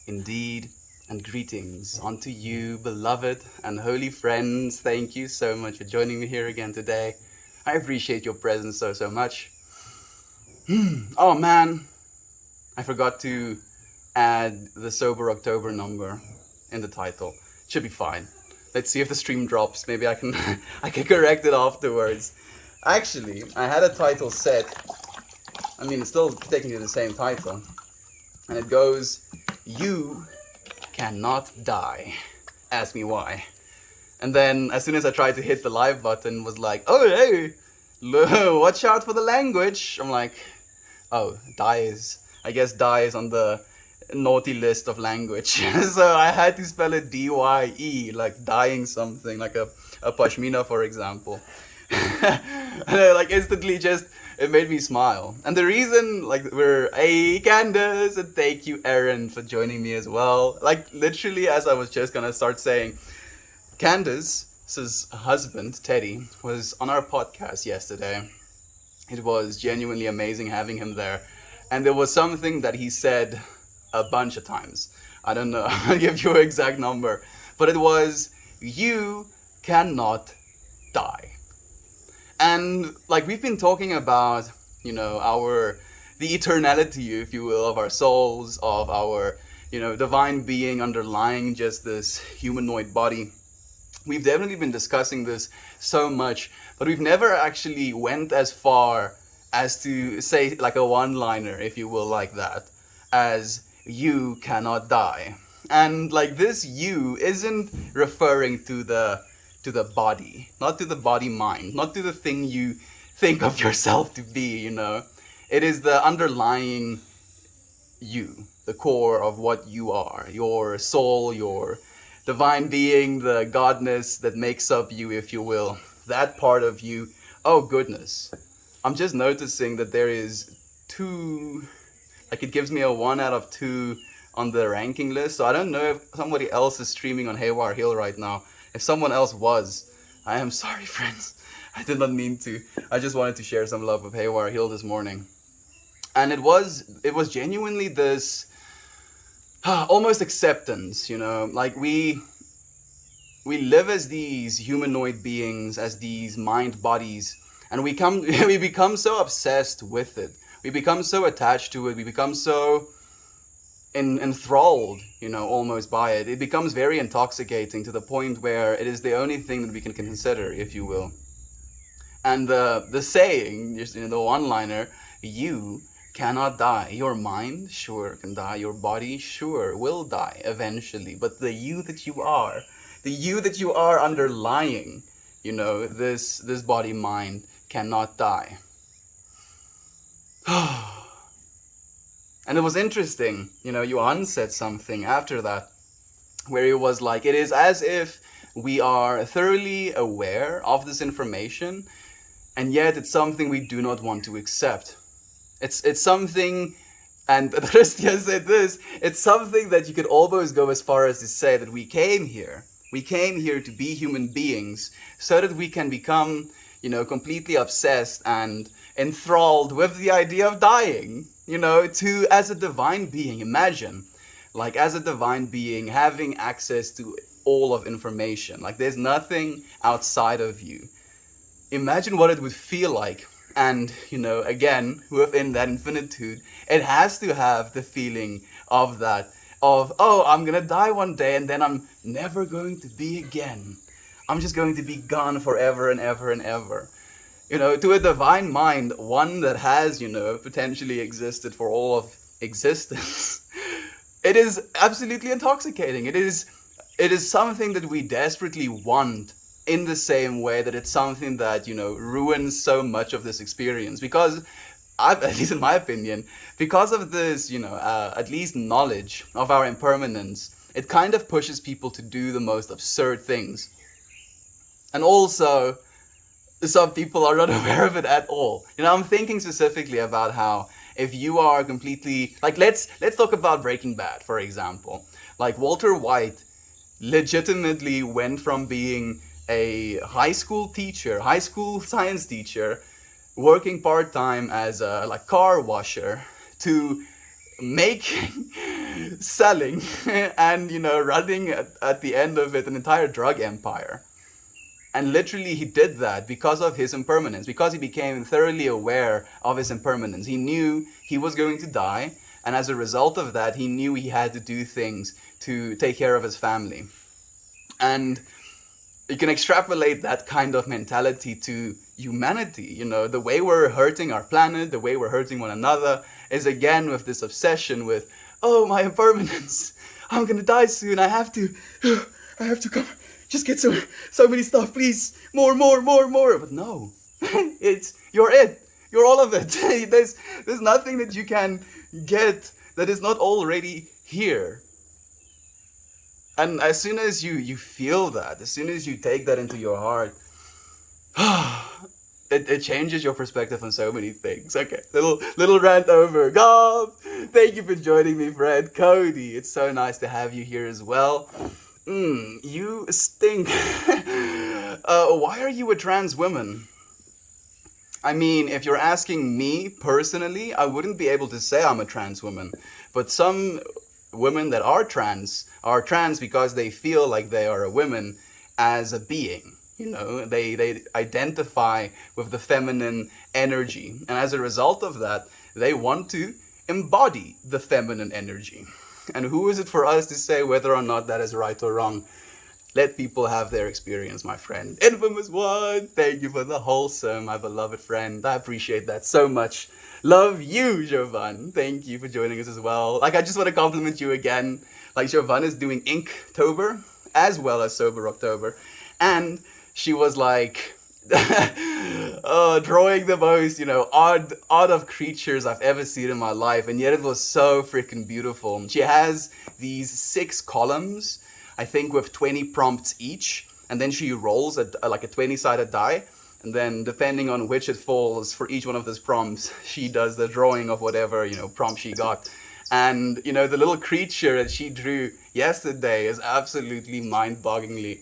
Indeed, and greetings unto you, beloved and holy friends. Thank you so much for joining me here again today. I appreciate your presence so much. Oh man, I forgot to add the Sober October number in the title. Should be fine. Let's see if the stream drops. Maybe I can I can correct it afterwards. Actually, I had a title set. I mean, it's still technically the same title, and it goes, "You cannot die. Ask me why." And then as soon as I tried to hit the live button, was like, "Oh hey, watch out for the language." I'm like, "Oh, I guess die is on the naughty list of language." So I had to spell it D-Y-E, like dying something, like a pashmina, for example. And I, like, instantly just, it made me smile. And the reason, like, we're, hey Candace, and thank you Erin for joining me as well. Like, literally as I was just gonna start saying, Candace's husband Teddy was on our podcast yesterday. It was genuinely amazing having him there, and there was something that he said a bunch of times. I don't know, I'll give you an exact number, but it was, "You cannot die." And like, we've been talking about, our the eternality, if you will, of our souls, of our, divine being underlying just this humanoid body. We've definitely been discussing this so much, but we've never actually went as far as to say like a one-liner, if you will, like that, as "you cannot die." And like, this "you" isn't referring to the body, not to the body mind, not to the thing you think of yourself to be. It is the underlying you, the core of what you are, your soul, your divine being, the godness that makes up you, if you will. That part of you. Oh, goodness. I'm just noticing that there is two, like, it gives me a 1 out of 2 on the ranking list. So I don't know if somebody else is streaming on Haywire Hill right now. If someone else was, I am sorry, friends. I did not mean to. I just wanted to share some love with Haywire Hill this morning. And it was genuinely this almost acceptance, like, we live as these humanoid beings, as these mind bodies, and we become so obsessed with it. We become so attached to it. We become so enthralled, almost by it. It becomes very intoxicating to the point where it is the only thing that we can consider, if you will. And the saying, just the one-liner, "You cannot die." Your mind, sure, can die. Your body, sure, will die eventually. But the you that you are underlying, this body mind cannot die. And it was interesting, Johan said something after that, where he was like, it is as if we are thoroughly aware of this information, and yet it's something we do not want to accept. It's something, and Christian said this, it's something that you could almost go as far as to say that we came here. We came here to be human beings so that we can become, completely obsessed and enthralled with the idea of dying. To, as a divine being, imagine, like, as a divine being having access to all of information. Like, there's nothing outside of you. Imagine what it would feel like. And, again, within that infinitude, it has to have the feeling of that, of, oh, I'm gonna die one day and then I'm never going to be again. I'm just going to be gone forever and ever and ever. To a divine mind, one that has, potentially existed for all of existence, it is absolutely intoxicating. It is something that we desperately want, in the same way that it's something that, ruins so much of this experience. Because, at least in my opinion, because of this, at least knowledge of our impermanence, it kind of pushes people to do the most absurd things. And also, some people are not aware of it at all. I'm thinking specifically about how, if you are completely, like, let's talk about Breaking Bad, for example. Like, Walter White legitimately went from being a high school science teacher, working part-time as a, like, car washer, to making, selling, and running at the end of it an entire drug empire. And literally he did that because of his impermanence, because he became thoroughly aware of his impermanence. He knew he was going to die, and as a result of that, he knew he had to do things to take care of his family. And you can extrapolate that kind of mentality to humanity. The way we're hurting our planet, the way we're hurting one another, is again with this obsession with, oh, my impermanence, I'm gonna die soon, I have to come, just get so many stuff, please, more. But no, you're all of it. There's nothing that you can get that is not already here. And as soon as you feel that, as soon as you take that into your heart, it changes your perspective on so many things. Okay, little rant over. Gob, thank you for joining me, Fred. Cody, it's so nice to have you here as well. You stink. Why are you a trans woman? I mean, if you're asking me personally, I wouldn't be able to say I'm a trans woman. But some women that are trans because they feel like they are a woman as a being. They identify with the feminine energy. And as a result of that, they want to embody the feminine energy. And who is it for us to say whether or not that is right or wrong? Let people have their experience, my friend. Infamous One, thank you for the wholesome, my beloved friend. I appreciate that so much. Love you, Jovan. Thank you for joining us as well. I just want to compliment you again. Jovan is doing Inktober as well as Sober October. And she was drawing the most, odd of creatures I've ever seen in my life. And yet it was so freaking beautiful. She has these 6 columns, I think with 20 prompts each, and then she rolls a 20-sided die, and then depending on which it falls for each one of those prompts, she does the drawing of whatever prompt she got. And the little creature that she drew yesterday is absolutely mind-bogglingly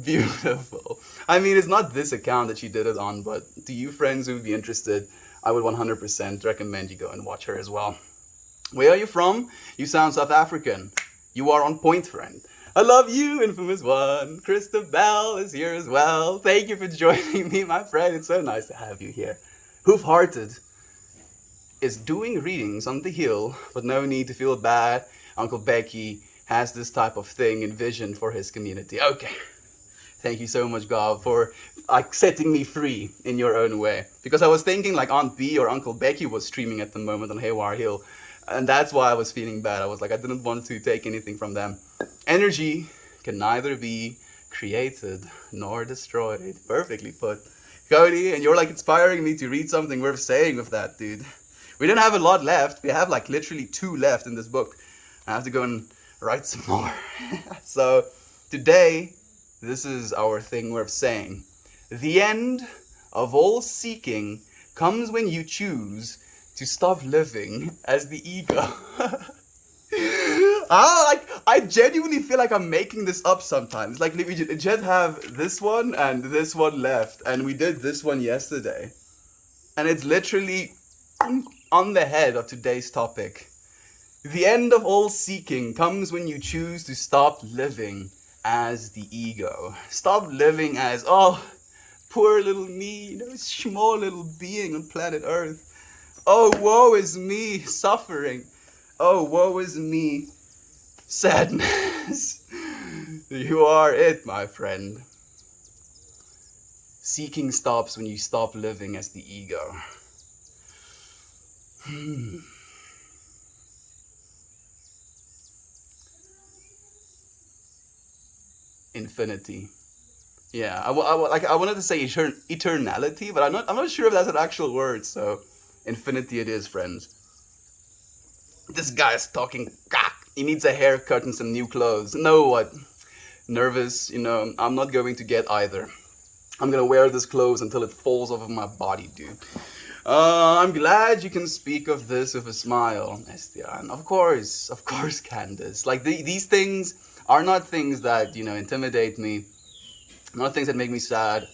beautiful. I mean, it's not this account that she did it on, but to you friends who would be interested, I would 100% recommend you go and watch her as well. Where are you from? You sound South African. You are on point, friend. I love you, Infamous One. Christabel is here as well. Thank you for joining me, my friend. It's so nice to have you here. Hoof-hearted is doing readings on the hill, but no need to feel bad. Uncle Becky has this type of thing envisioned for his community. Okay. Thank you so much, God, for setting me free in your own way. Because I was thinking Aunt B or Uncle Becky was streaming at the moment on Haywire Hill. And that's why I was feeling bad. I was I didn't want to take anything from them. Energy can neither be created nor destroyed. Perfectly put. Cody, and you're inspiring me to read something worth saying with that, dude. We don't have a lot left. We have literally 2 left in this book. I have to go and write some more. So today, this is our thing worth saying. The end of all seeking comes when you choose to stop living as the ego. I genuinely feel like I'm making this up sometimes. We just have this one and this one left, and we did this one yesterday. And it's literally on the head of today's topic. The end of all seeking comes when you choose to stop living as the ego. Stop living as, oh, poor little me, small little being on planet Earth. Oh, woe is me, suffering. Oh, woe is me, sadness. You are it, my friend. Seeking stops when you stop living as the ego. Infinity. Yeah, I wanted to say eternality, but I'm not sure if that's an actual word. So, infinity it is, friends. This guy's talking cock. He needs a haircut and some new clothes. Know what? Nervous. I'm not going to get either. I'm gonna wear this clothes until it falls off of my body, dude. I'm glad you can speak of this with a smile, Estian. Of course, Candace. These things are not things that, intimidate me. Not things that make me sad.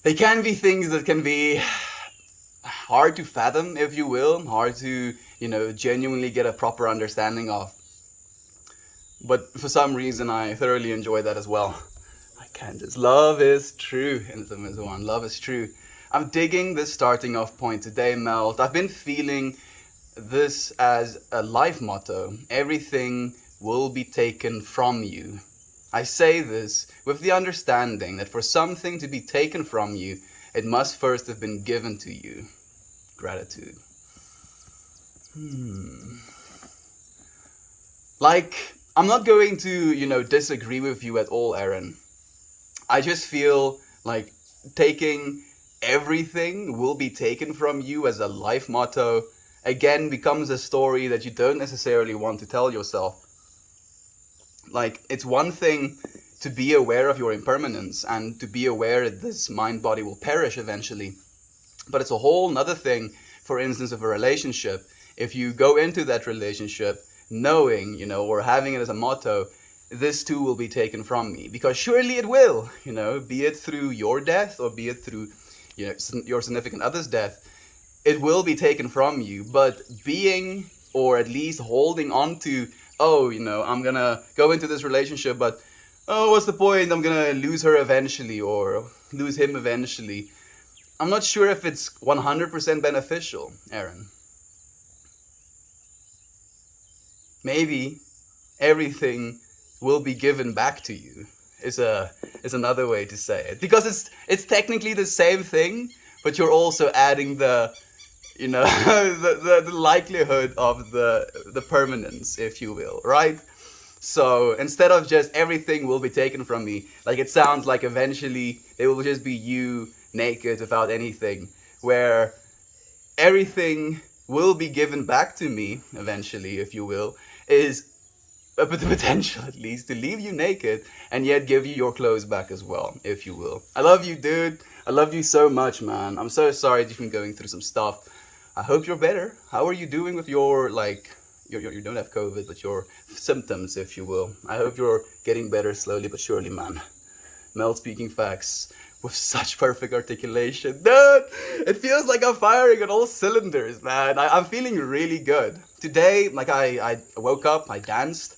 They can be things that can be hard to fathom, if you will, hard to, genuinely get a proper understanding of. But for some reason, I thoroughly enjoy that as well. I can't just. Love is true. And the one. Love is true. I'm digging this starting off point today, Melt. I've been feeling this as a life motto. Everything will be taken from you. I say this with the understanding that for something to be taken from you, it must first have been given to you. Gratitude. Like, I'm not going to, disagree with you at all, Aaron. I just feel like taking everything will be taken from you as a life motto again becomes a story that you don't necessarily want to tell yourself. Like, it's one thing to be aware of your impermanence and to be aware that this mind body will perish eventually. But it's a whole nother thing, for instance, of a relationship. If you go into that relationship knowing, or having it as a motto, this too will be taken from me. Because surely it will, be it through your death or be it through, your significant other's death, it will be taken from you. But being, or at least holding on to, I'm gonna go into this relationship, but what's the point? I'm gonna lose her eventually or lose him eventually. I'm not sure if it's 100% beneficial, Aaron. Maybe everything will be given back to you is another way to say it, because it's technically the same thing, but you're also adding the the likelihood of the permanence, if you will, right? So instead of just everything will be taken from me, like it sounds like eventually it will just be you naked without anything, where everything will be given back to me eventually, if you will, is the potential at least to leave you naked and yet give you your clothes back as well, if you will. I love you, dude. I love you so much, man. I'm so sorry that you've been going through some stuff. I hope you're better. How are you doing with your, you don't have COVID, but your symptoms, if you will? I hope you're getting better slowly but surely, man. Mel speaking facts with such perfect articulation. Dude, it feels like I'm firing on all cylinders, man. I'm feeling really good. Today, I woke up, I danced.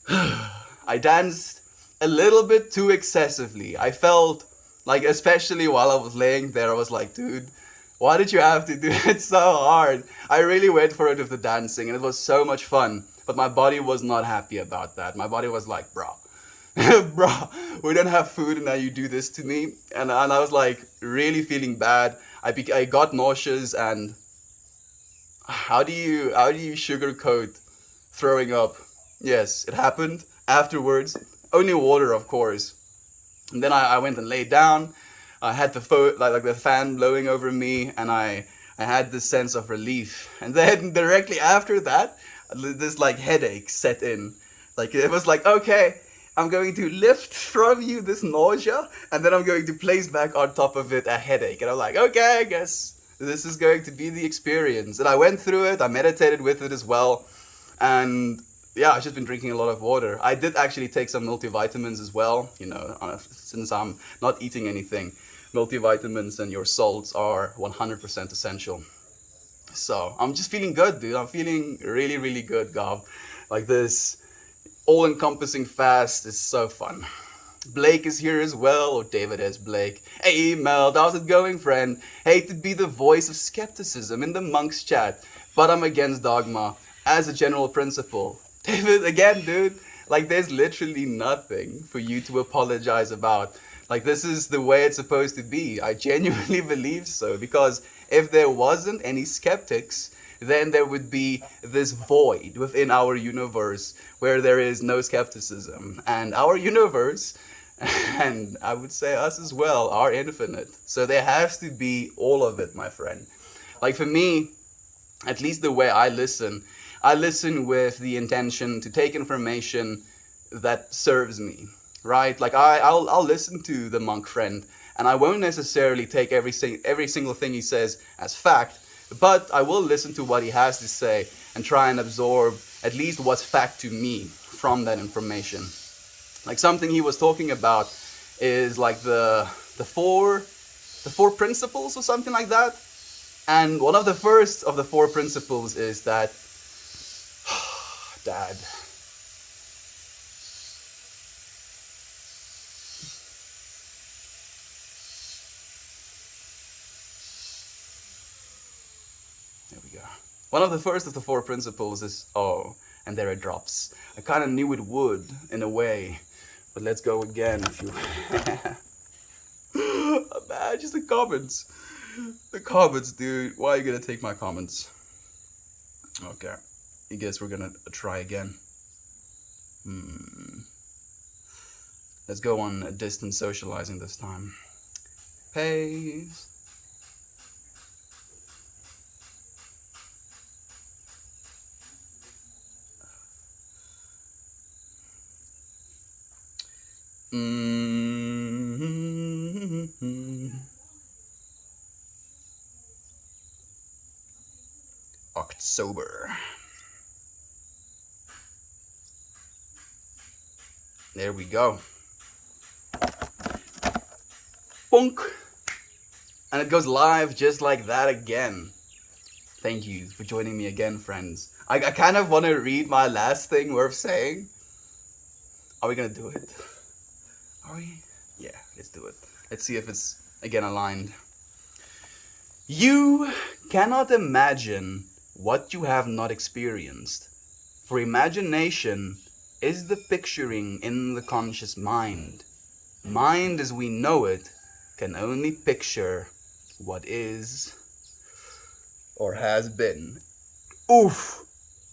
I danced a little bit too excessively. I felt like, especially while I was laying there, I was like, dude, why did you have to do it so hard? I really went for it with the dancing and it was so much fun. But my body was not happy about that. My body was like, bro, bro, we don't have food and now you do this to me. And I was like really feeling bad. I got nauseous, and how do you sugarcoat throwing up? Yes, it happened afterwards. Only water, of course. And then I went and laid down. I had the fan blowing over me, and I had this sense of relief. And then directly after that, this headache set in. Like it was like, okay, I'm going to lift from you this nausea, and then I'm going to place back on top of it a headache. And I'm like, okay, I guess this is going to be the experience. And I went through it. I meditated with it as well, and yeah, I've just been drinking a lot of water. I did actually take some multivitamins as well, since I'm not eating anything. Multivitamins and your salts are 100% essential. So I'm just feeling good, dude. I'm feeling really, really good, Gav. Like this all-encompassing fast is so fun. Blake is here as well, or David S. Blake. Hey, Mel, how's it going, friend? Hate to be the voice of skepticism in the monks chat, but I'm against dogma as a general principle. David, again, dude, there's literally nothing for you to apologize about. This is the way it's supposed to be. I genuinely believe so, because if there wasn't any skeptics, then there would be this void within our universe where there is no skepticism. And our universe, and I would say us as well, are infinite. So there has to be all of it, my friend. For me, at least the way I listen with the intention to take information that serves me, right? I'll listen to the monk friend, and I won't necessarily take every single thing he says as fact, but I will listen to what he has to say and try and absorb at least what's fact to me from that information. Something he was talking about is the four principles or something like that. And one of the first of the four principles is that, Dad, there we go. One of the first of the four principles is, oh, and there it drops. I kind of knew it would, in a way. But let's go again if you... Man, just the comments. The comments, dude. Why are you gonna take my comments? Okay. I guess we're gonna try again. Let's go on distance socializing this time. Paste. October. There we go. Bonk. And it goes live just like that again. Thank you for joining me again, friends. I kind of want to read my last thing worth saying. Are we gonna do it? Are we? Yeah, let's do it. Let's see if it's, again, aligned. You cannot imagine what you have not experienced, for imagination is the picturing in the conscious mind. Mind as we know it can only picture what is or has been. Oof!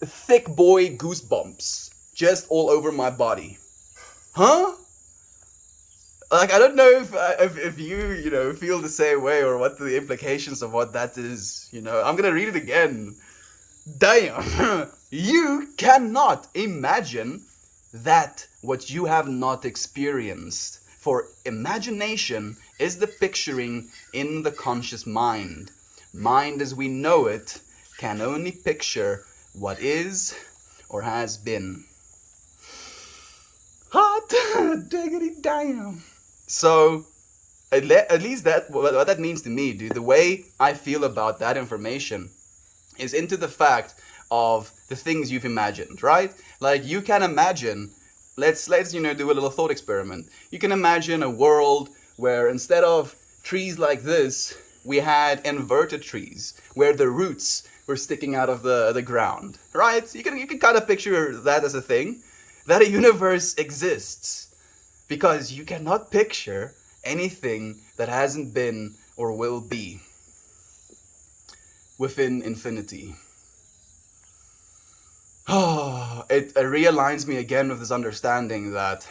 Thick boy goosebumps just all over my body. Huh? Like, I don't know if you feel the same way, or what the implications of what that is. I'm gonna read it again. Damn. You cannot imagine that what you have not experienced. For imagination is the picturing in the conscious mind. Mind as we know it can only picture what is or has been. Hot diggity damn. So, at least what that means to me, dude, the way I feel about that information is into the fact of the things you've imagined, right? Like, you can imagine, let's do a little thought experiment. You can imagine a world where instead of trees like this, we had inverted trees, where the roots were sticking out of the ground, right? You can kind of picture that as a thing, that a universe exists. Because you cannot picture anything that hasn't been or will be within infinity. It realigns me again with this understanding that,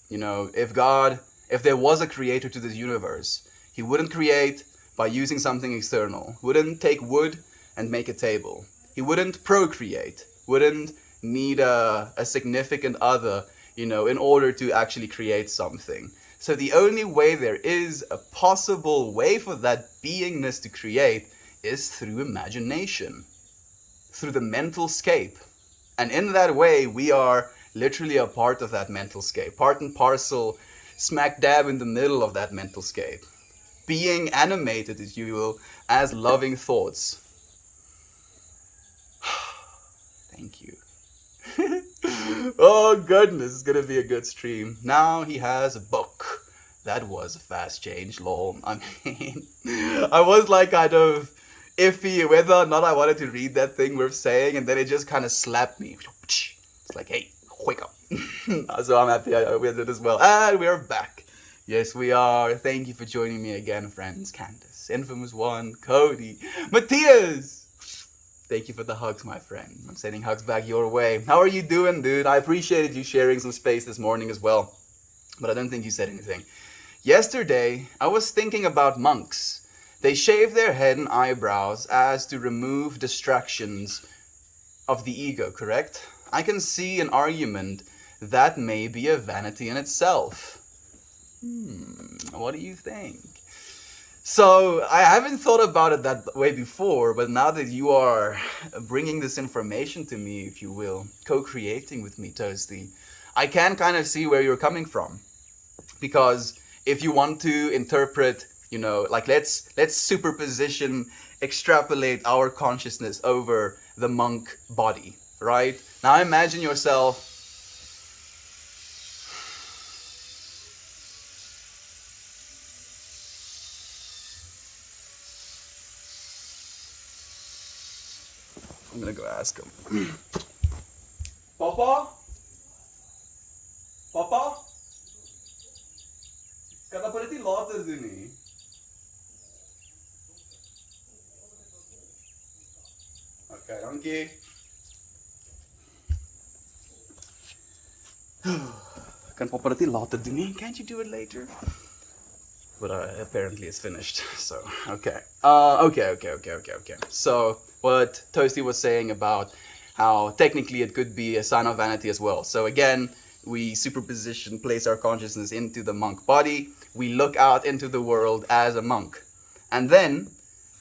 if there was a creator to this universe, he wouldn't create by using something external. Wouldn't take wood and make a table. He wouldn't procreate. Wouldn't need a significant other in order to actually create something. So the only way there is a possible way for that beingness to create is through imagination, through the mental scape. And in that way, we are literally a part of that mental scape, part and parcel, smack dab in the middle of that mental scape, being animated, if you will, as loving thoughts. Thank you. Oh goodness, it's gonna be a good stream. Now he has a book. That was a fast change, lol. I mean, I was like kind of iffy whether or not I wanted to read that thing we're saying, and then it just kind of slapped me. It's like, hey, wake up. So I'm happy we did as well. And we're back. Yes, we are. Thank you for joining me again, friends. Candace, Infamous One, Cody, Matthias. Thank you for the hugs, my friend. I'm sending hugs back your way. How are you doing, dude? I appreciated you sharing some space this morning as well. But I don't think you said anything. Yesterday, I was thinking about monks. They shave their head and eyebrows as to remove distractions of the ego, correct? I can see an argument that may be a vanity in itself. What do you think? So, I haven't thought about it that way before, but now that you are bringing this information to me, if you will, co-creating with me, Toasty, I can kind of see where you're coming from. Because if you want to interpret, like let's superposition extrapolate our consciousness over the monk body, right? Now imagine yourself. I'm gonna go ask him. Papa? Papa? Kan dat dit later doen nie? Okay, dankie. Kan Papa dit later doen nie? Can't you do it later? But apparently it's finished. So okay. Okay. So what Toasty was saying about how technically it could be a sign of vanity as well. So again, we superposition, place our consciousness into the monk body. We look out into the world as a monk. And then,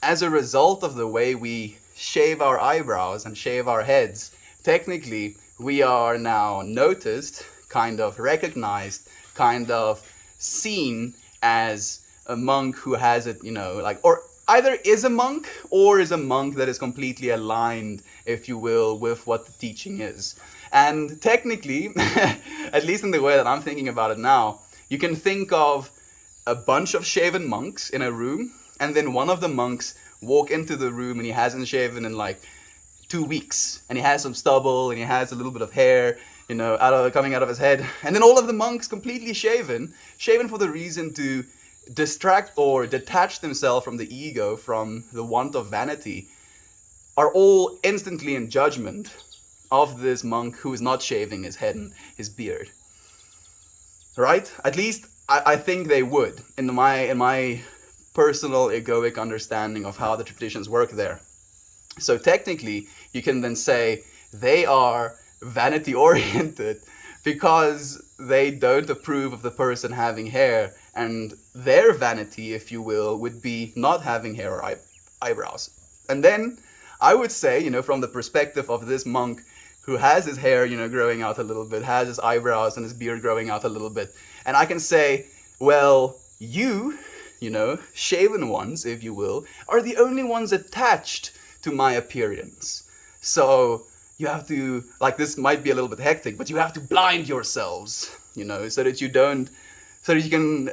as a result of the way we shave our eyebrows and shave our heads, technically we are now noticed, kind of recognized, kind of seen as a monk who has it, or either is a monk or is a monk that is completely aligned, if you will, with what the teaching is. And technically, at least in the way that I'm thinking about it now, you can think of a bunch of shaven monks in a room, and then one of the monks walk into the room and he hasn't shaven in like 2 weeks, and he has some stubble and he has a little bit of hair, coming out of his head, and then all of the monks completely shaven for the reason to distract or detach themselves from the ego, from the want of vanity, are all instantly in judgment of this monk who is not shaving his head and his beard. Right? At least I think they would, in my personal egoic understanding of how the traditions work there. So technically, you can then say they are vanity oriented because they don't approve of the person having hair, and their vanity, if you will, would be not having hair or eyebrows. And then I would say, from the perspective of this monk who has his hair, growing out a little bit, has his eyebrows and his beard growing out a little bit, and I can say, well, you, shaven ones, if you will, are the only ones attached to my appearance. So you have to, this might be a little bit hectic, but you have to blind yourselves, so that you can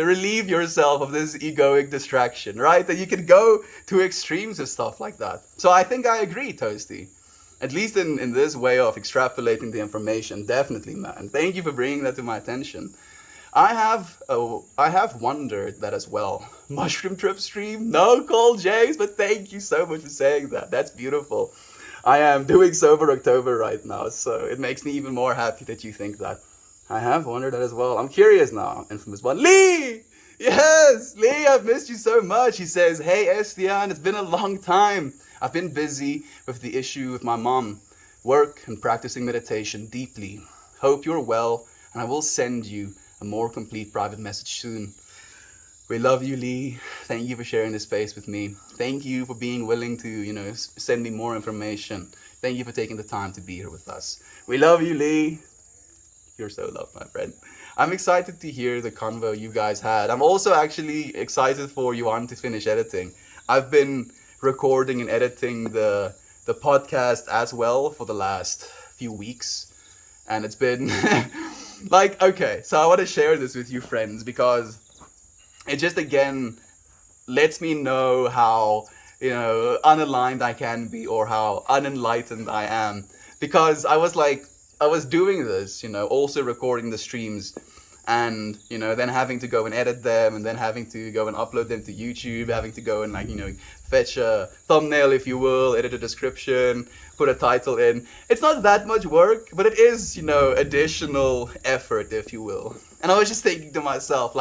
relieve yourself of this egoic distraction, right? That you can go to extremes of stuff like that. So I think I agree, Toasty. At least in this way of extrapolating the information, definitely, man. Thank you for bringing that to my attention. I have wondered that as well. Mushroom Trip stream? No call, James, but thank you so much for saying that. That's beautiful. I am doing Sober October right now, so it makes me even more happy that you think that. I have wondered that as well. I'm curious now. Infamous one. Lee! Yes! Lee, I've missed you so much. He says, hey, Estian, it's been a long time. I've been busy with the issue with my mom. Work and practicing meditation deeply. Hope you're well, and I will send you a more complete private message soon. We love you, Lee. Thank you for sharing this space with me. Thank you for being willing to, send me more information. Thank you for taking the time to be here with us. We love you, Lee. You're so loved, my friend. I'm excited to hear the convo you guys had. I'm also actually excited for Johan to finish editing. I've been recording and editing the podcast as well for the last few weeks. And it's been okay, so I want to share this with you, friends, because it just again lets me know how, unaligned I can be, or how unenlightened I am. Because I was doing this, also recording the streams, and, then having to go and edit them, and then having to go and upload them to YouTube, having to go and fetch a thumbnail, if you will, edit a description, put a title in. It's not that much work, but it is, additional effort, if you will. And I was just thinking to myself,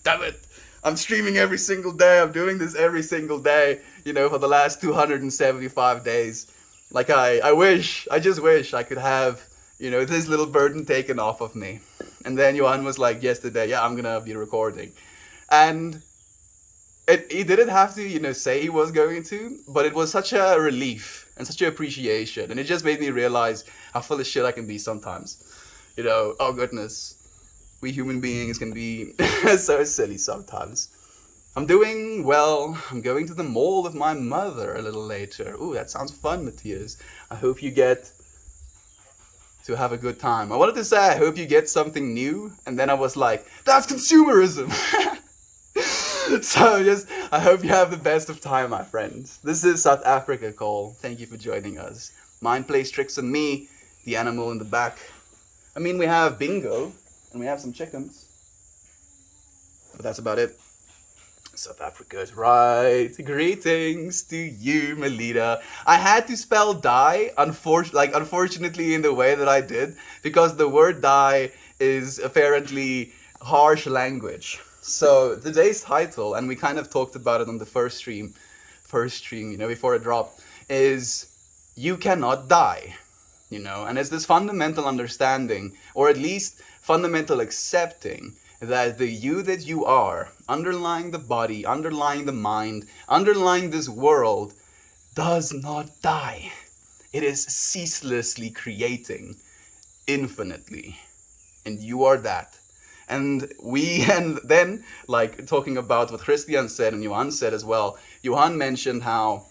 damn it, I'm streaming every single day, I'm doing this every single day, for the last 275 days. I just wish I could have, this little burden taken off of me. And then Johan was like yesterday, yeah, I'm gonna be recording. And he didn't have to, say he was going to, but it was such a relief and such an appreciation. And it just made me realize how full of shit I can be sometimes. Oh goodness, we human beings can be so silly sometimes. I'm doing well. I'm going to the mall with my mother a little later. Ooh, that sounds fun, Matthias. I hope you get to have a good time. I wanted to say I hope you get something new, and then I was like, that's consumerism. So just, I hope you have the best of time, my friends. This is South Africa Cole. Thank you for joining us. Mind plays tricks on me, the animal in the back. I mean, we have bingo, and we have some chickens. But that's about it. South Africa is right. Greetings to you, Melita. I had to spell die, unfortunately, in the way that I did, because the word die is apparently harsh language. So today's title, and we kind of talked about it on the first stream, before it dropped, is You Cannot Die. And it's this fundamental understanding, or at least fundamental accepting, that the you that you are, underlying the body, underlying the mind, underlying this world, does not die. It is ceaselessly creating infinitely. And you are that. And then, like, talking about what Christian said and Johan said as well, Johan mentioned how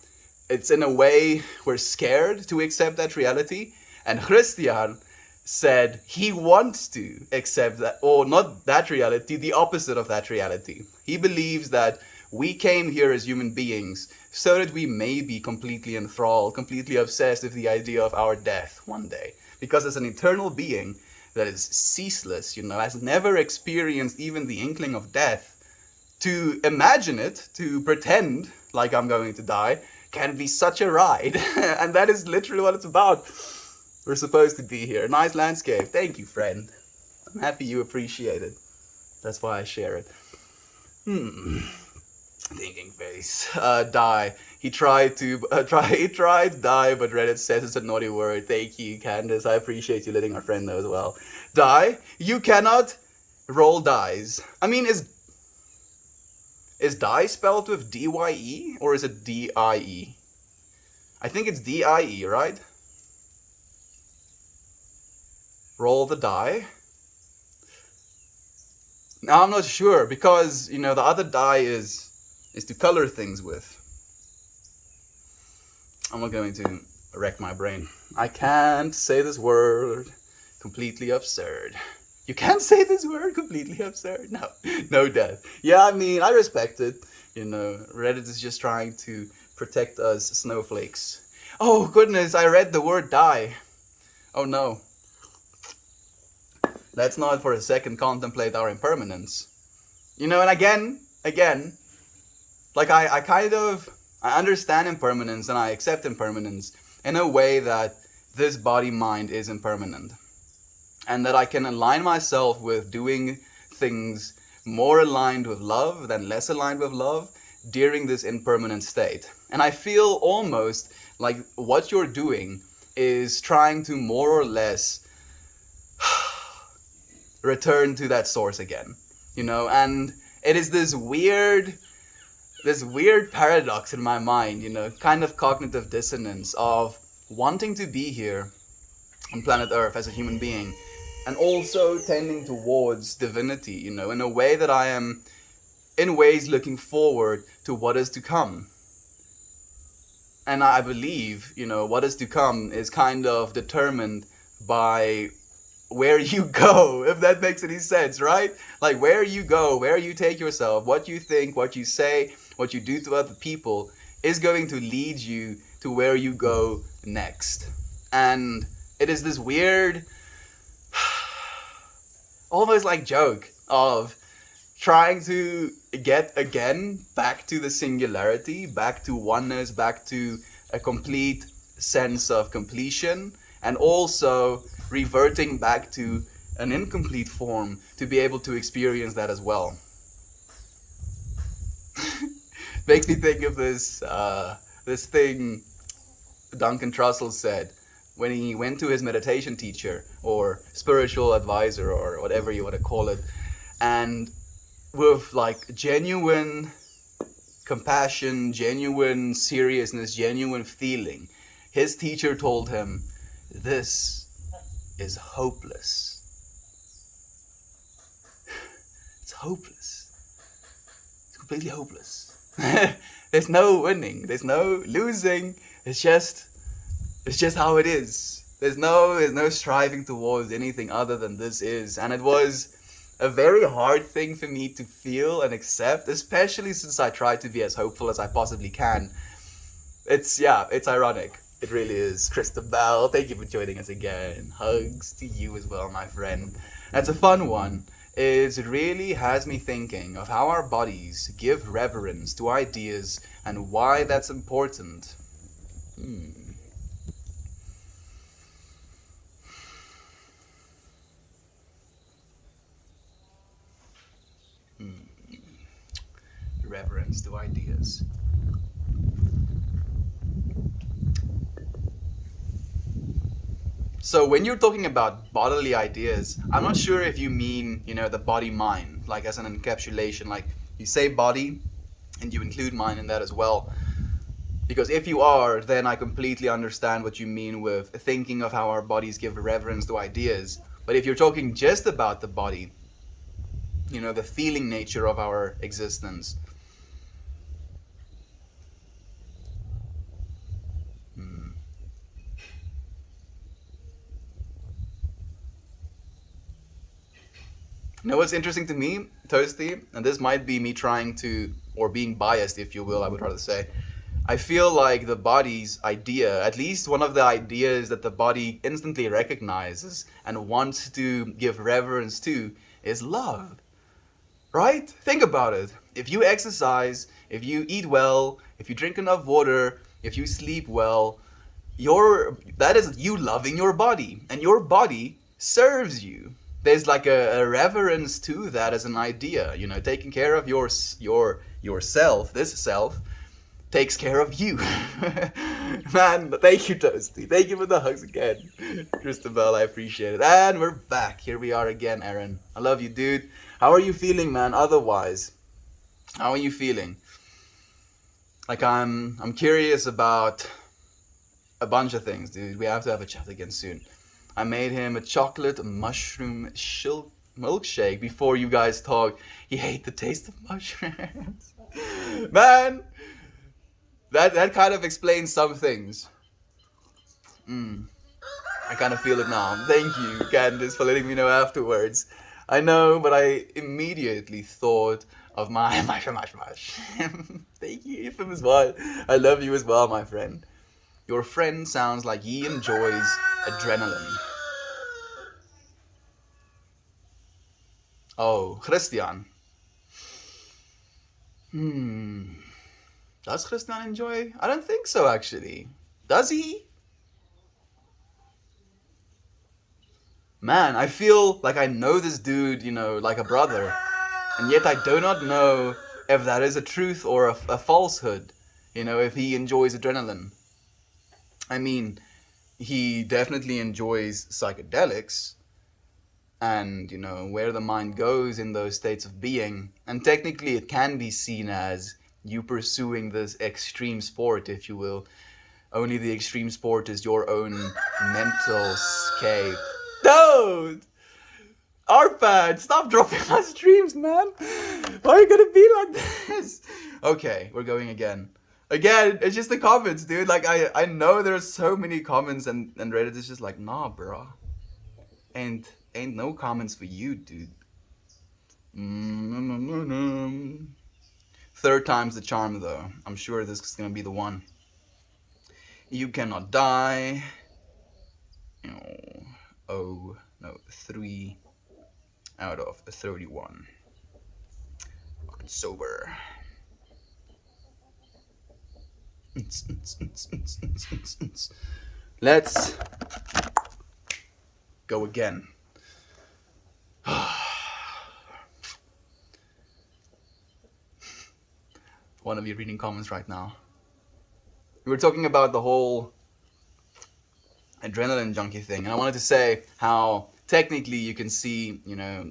it's in a way we're scared to accept that reality. And Christian said he wants to accept that, or not that reality, the opposite of that reality. He believes that we came here as human beings so that we may be completely enthralled, completely obsessed with the idea of our death one day. Because as an eternal being that is ceaseless, has never experienced even the inkling of death, to imagine it, to pretend like I'm going to die, can be such a ride. And that is literally what it's about. We're supposed to be here. Nice landscape. Thank you, friend. I'm happy you appreciate it. That's why I share it. Thinking face. Die. He tried die, but Reddit says it's a naughty word. Thank you, Candace. I appreciate you letting our friend know as well. Die. You cannot roll dice. I mean, is die spelled with D-Y-E or is it D-I-E? I think it's D-I-E, right? Roll the die. Now I'm not sure because the other die is to color things with. I'm not going to wreck my brain. I can't say this word. Completely absurd. You can't say this word. Completely absurd. No death. Yeah, I mean, I respect it. Reddit is just trying to protect us snowflakes. Oh goodness, I read the word die. Oh no. Let's not for a second contemplate our impermanence. And again, like I understand impermanence and I accept impermanence in a way that this body-mind is impermanent. And that I can align myself with doing things more aligned with love than less aligned with love during this impermanent state. And I feel almost like what you're doing is trying to more or less return to that source again, and it is this weird paradox in my mind, kind of cognitive dissonance of wanting to be here on planet Earth as a human being and also tending towards divinity, in a way that I am in ways looking forward to what is to come. And I believe, what is to come is kind of determined by where you go, if that makes any sense, right? Like where you go, where you take yourself, what you think, what you say, what you do to other people is going to lead you to where you go next. And it is this weird, almost like joke of trying to get again back to the singularity, back to oneness, back to a complete sense of completion, and also reverting back to an incomplete form to be able to experience that as well. Makes me think of this thing Duncan Trussell said when he went to his meditation teacher or spiritual advisor or whatever you want to call it, and with like genuine compassion, genuine seriousness, genuine feeling, his teacher told him, "This is hopeless." It's hopeless. It's completely hopeless. There's no winning. There's no losing. It's just how it is. There's no striving towards anything other than this is. And it was a very hard thing for me to feel and accept, especially since I try to be as hopeful as I possibly can. It's ironic. It really is. Christabel, thank you for joining us again. Hugs to you as well, my friend. That's a fun one. It really has me thinking of how our bodies give reverence to ideas and why that's important. Hmm. Reverence to ideas. So when you're talking about bodily ideas, I'm not sure if you mean, the body mind, like as an encapsulation, like you say body and you include mind in that as well. Because if you are, then I completely understand what you mean with thinking of how our bodies give reverence to ideas. But if you're talking just about the body, the feeling nature of our existence, what's interesting to me, Toasty, and this might be me trying to, or being biased, if you will, I would rather say, I feel like the body's idea, at least one of the ideas that the body instantly recognizes and wants to give reverence to, is love. Right? Think about it. If you exercise, if you eat well, if you drink enough water, if you sleep well, that is you loving your body, and your body serves you. There's like a reverence to that as an idea, taking care of yourself. This self takes care of you. Man, thank you, Toasty. Thank you for the hugs again. Christabel, I appreciate it. And we're back. Here we are again, Aaron. I love you, dude. How are you feeling, man, otherwise? How are you feeling? Like, I'm curious about a bunch of things, dude. We have to have a chat again soon. I made him a chocolate mushroom milkshake before you guys talk. He hates the taste of mushrooms. Man, that kind of explains some things. I kind of feel it now. Thank you, Candice, for letting me know afterwards. I know, but I immediately thought of my mush. Thank you, Ifam, as well. I love you as well, my friend. Your friend sounds like he enjoys adrenaline. Oh, Christian. Does Christian enjoy? I don't think so, actually. Does he? Man, I feel like I know this dude, like a brother. And yet I do not know if that is a truth or a falsehood. If he enjoys adrenaline. I mean, he definitely enjoys psychedelics and, where the mind goes in those states of being. And technically it can be seen as you pursuing this extreme sport, if you will. Only the extreme sport is your own mental escape. Dude! Arpad, stop dropping my streams, man! Why are you gonna be like this? Okay, we're going again. Again, it's just the comments, dude. Like, I know there's so many comments and Reddit is just like, nah, bro. And ain't no comments for you, dude. Third time's the charm, though. I'm sure this is gonna be the one. You cannot die. Oh, no, 3 out of 31. Fucking sober. Let's go again. One of you reading comments right now. We were talking about the whole adrenaline junkie thing, and I wanted to say how technically you can see,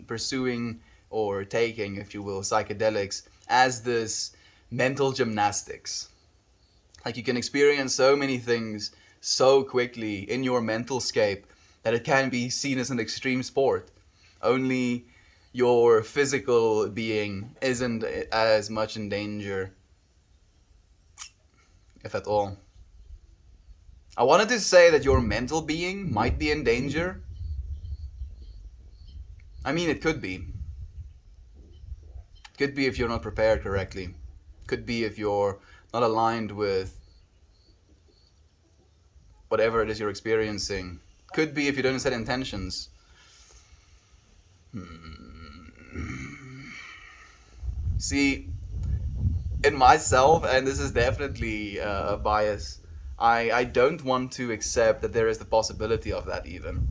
pursuing or taking, if you will, psychedelics as this mental gymnastics. Like, you can experience so many things so quickly in your mental scape that it can be seen as an extreme sport. Only your physical being isn't as much in danger, if at all. I wanted to say that your mental being might be in danger. I mean, it could be. Could be if you're not prepared correctly. Could be if you're not aligned with whatever it is you're experiencing. Could be if you don't set intentions. See, in myself, and this is definitely a bias, I don't want to accept that there is the possibility of that even.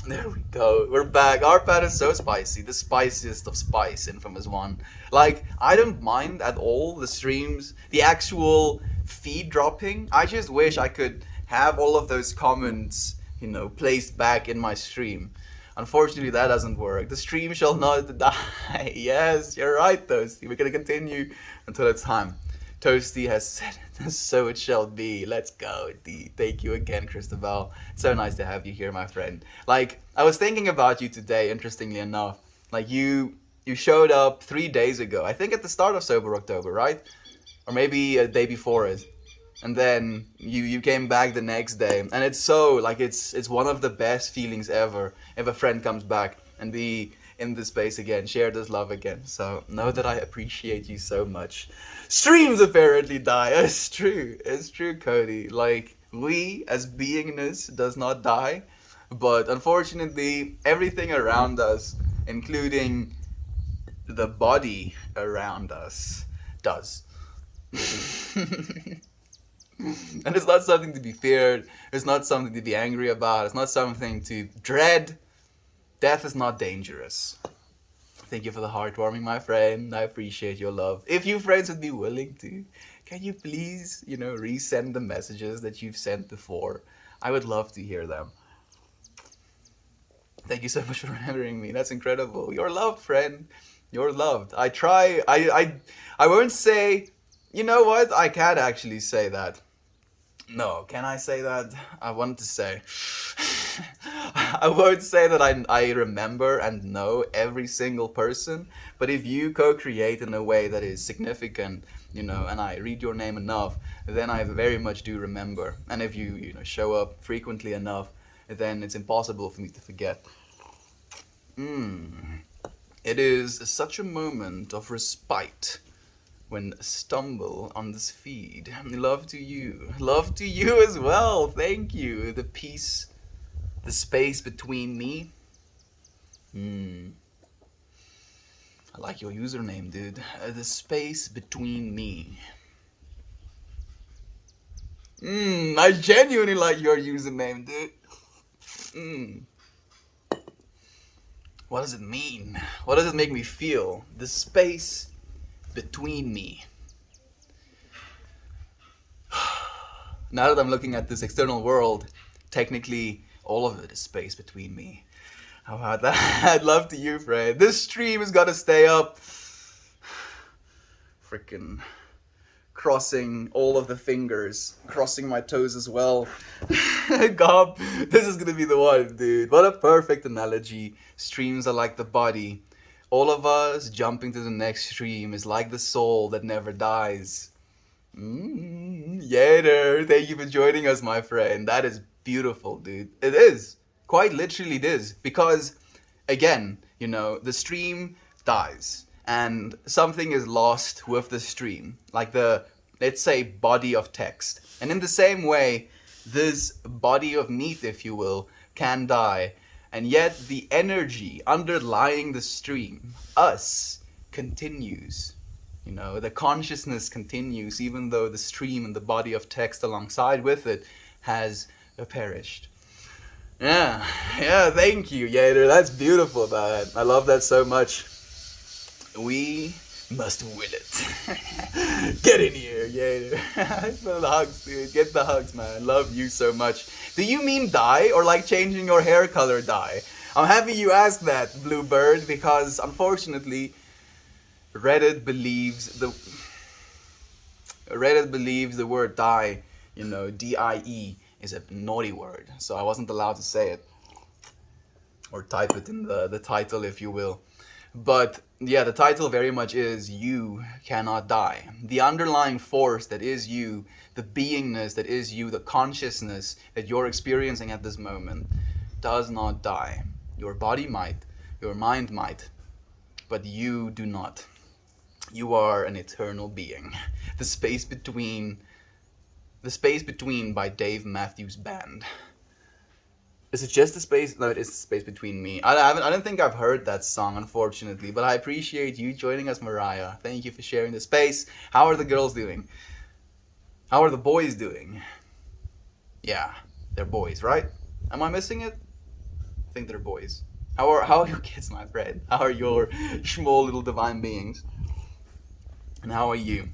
There we go. We're back. Our pan is so spicy. The spiciest of spice, infamous one. Like, I don't mind at all the streams, the actual feed dropping. I just wish I could have all of those comments, placed back in my stream. Unfortunately, that doesn't work. The stream shall not die. Yes, you're right, Toasty. We're going to continue until it's time. Toasty has said it, so it shall be. Let's go, D. Thank you again, Christabel. It's so nice to have you here, my friend. Like, I was thinking about you today, interestingly enough. Like, you showed up 3 days ago. I think at the start of Sober October, right? Or maybe a day before it. And then you came back the next day. And it's so, like, it's one of the best feelings ever if a friend comes back and be in this space again, share this love again. So know that I appreciate you so much. Streams apparently die. It's true, Cody. Like, we as beingness does not die, but unfortunately everything around us, including the body around us, does. And it's not something to be feared, it's not something to be angry about, it's not something to dread. Death is not dangerous. Thank you for the heartwarming, my friend. I appreciate your love. If you friends would be willing to, can you please, resend the messages that you've sent before? I would love to hear them. Thank you so much for remembering me. That's incredible. You're loved, friend. You're loved. I won't say, you know what? I can't actually say that. No, can I say that? I wanted to say. I won't say that I remember and know every single person, but if you co-create in a way that is significant, and I read your name enough, then I very much do remember. And if you show up frequently enough, then it's impossible for me to forget. It is such a moment of respite when stumble on this feed. Love to you. Love to you as well. Thank you. The peace, the space between me. I like your username, dude. The space between me. I genuinely like your username, dude. What does it mean? What does it make me feel? The space between me. Now that I'm looking at this external world, technically all of it is space between me. How about that? I'd love to you, Fred. This stream is gonna stay up. Freaking crossing all of the fingers, crossing my toes as well. God, this is gonna be the one, dude. What a perfect analogy. Streams are like the body. All of us jumping to the next stream is like the soul that never dies. Yader, thank you for joining us, my friend. That is beautiful, dude. It is. Quite literally it is. Because, again, the stream dies. And something is lost with the stream. Like the, let's say, body of text. And in the same way, this body of meat, if you will, can die. And yet the energy underlying the stream, us, continues. The consciousness continues even though the stream and the body of text alongside with it has perished. Yeah, thank you, Yader. That's beautiful about it. I love that so much. We must win it. Get in here, Yader. For the hugs, dude. Get the hugs, man. Love you so much. Do you mean dye or like changing your hair color dye? I'm happy you asked that, Bluebird, because unfortunately, Reddit believes the word dye, D-I-E, is a naughty word. So I wasn't allowed to say it. Or type it in the title, if you will. But yeah, the title very much is You Cannot Die. The underlying force that is you, the beingness that is you, the consciousness that you're experiencing at this moment does not die. Your body might, your mind might, but you do not. You are an eternal being. The Space Between, The Space Between by Dave Matthews Band. Is it just the space? No, it is the space between me. I don't think I've heard that song, unfortunately, but I appreciate you joining us, Mariah. Thank you for sharing the space. How are the girls doing? How are the boys doing? Yeah, they're boys, right? Am I missing it? I think they're boys. How are your kids, my friend? How are your small little divine beings? And how are you?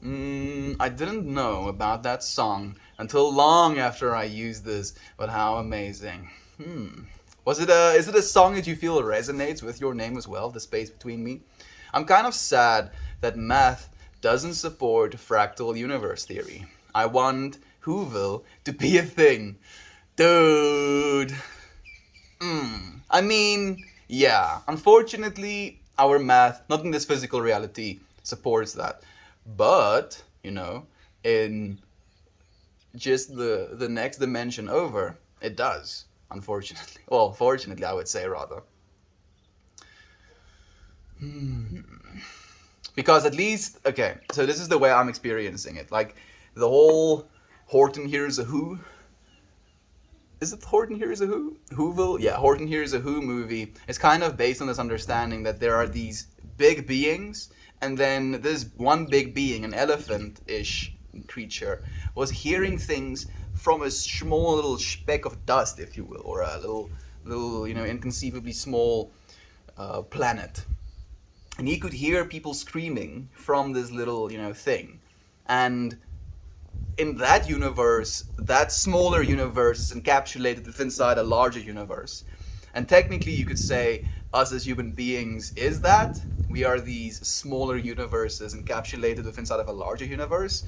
I didn't know about that song until long after I used this, but how amazing. Is it a song that you feel resonates with your name as well, The Space Between Me? I'm kind of sad that math doesn't support fractal universe theory. I want Whoville to be a thing. Dude. I mean, yeah, unfortunately, our math, not in this physical reality, supports that. But, in just the next dimension over, it does, unfortunately. Well, fortunately, I would say rather. Because at least, okay, so this is the way I'm experiencing it. Like, the whole Horton Hears a Who. Is it Horton Hears a Who? Whoville? Yeah, Horton Hears a Who movie is kind of based on this understanding that there are these big beings, and then this one big being, an elephant-ish creature, was hearing things from a small little speck of dust, if you will, or a little inconceivably small planet. And he could hear people screaming from this little, thing. And in that universe, that smaller universe is encapsulated inside a larger universe. And technically, you could say us as human beings is that. We are these smaller universes encapsulated inside of a larger universe.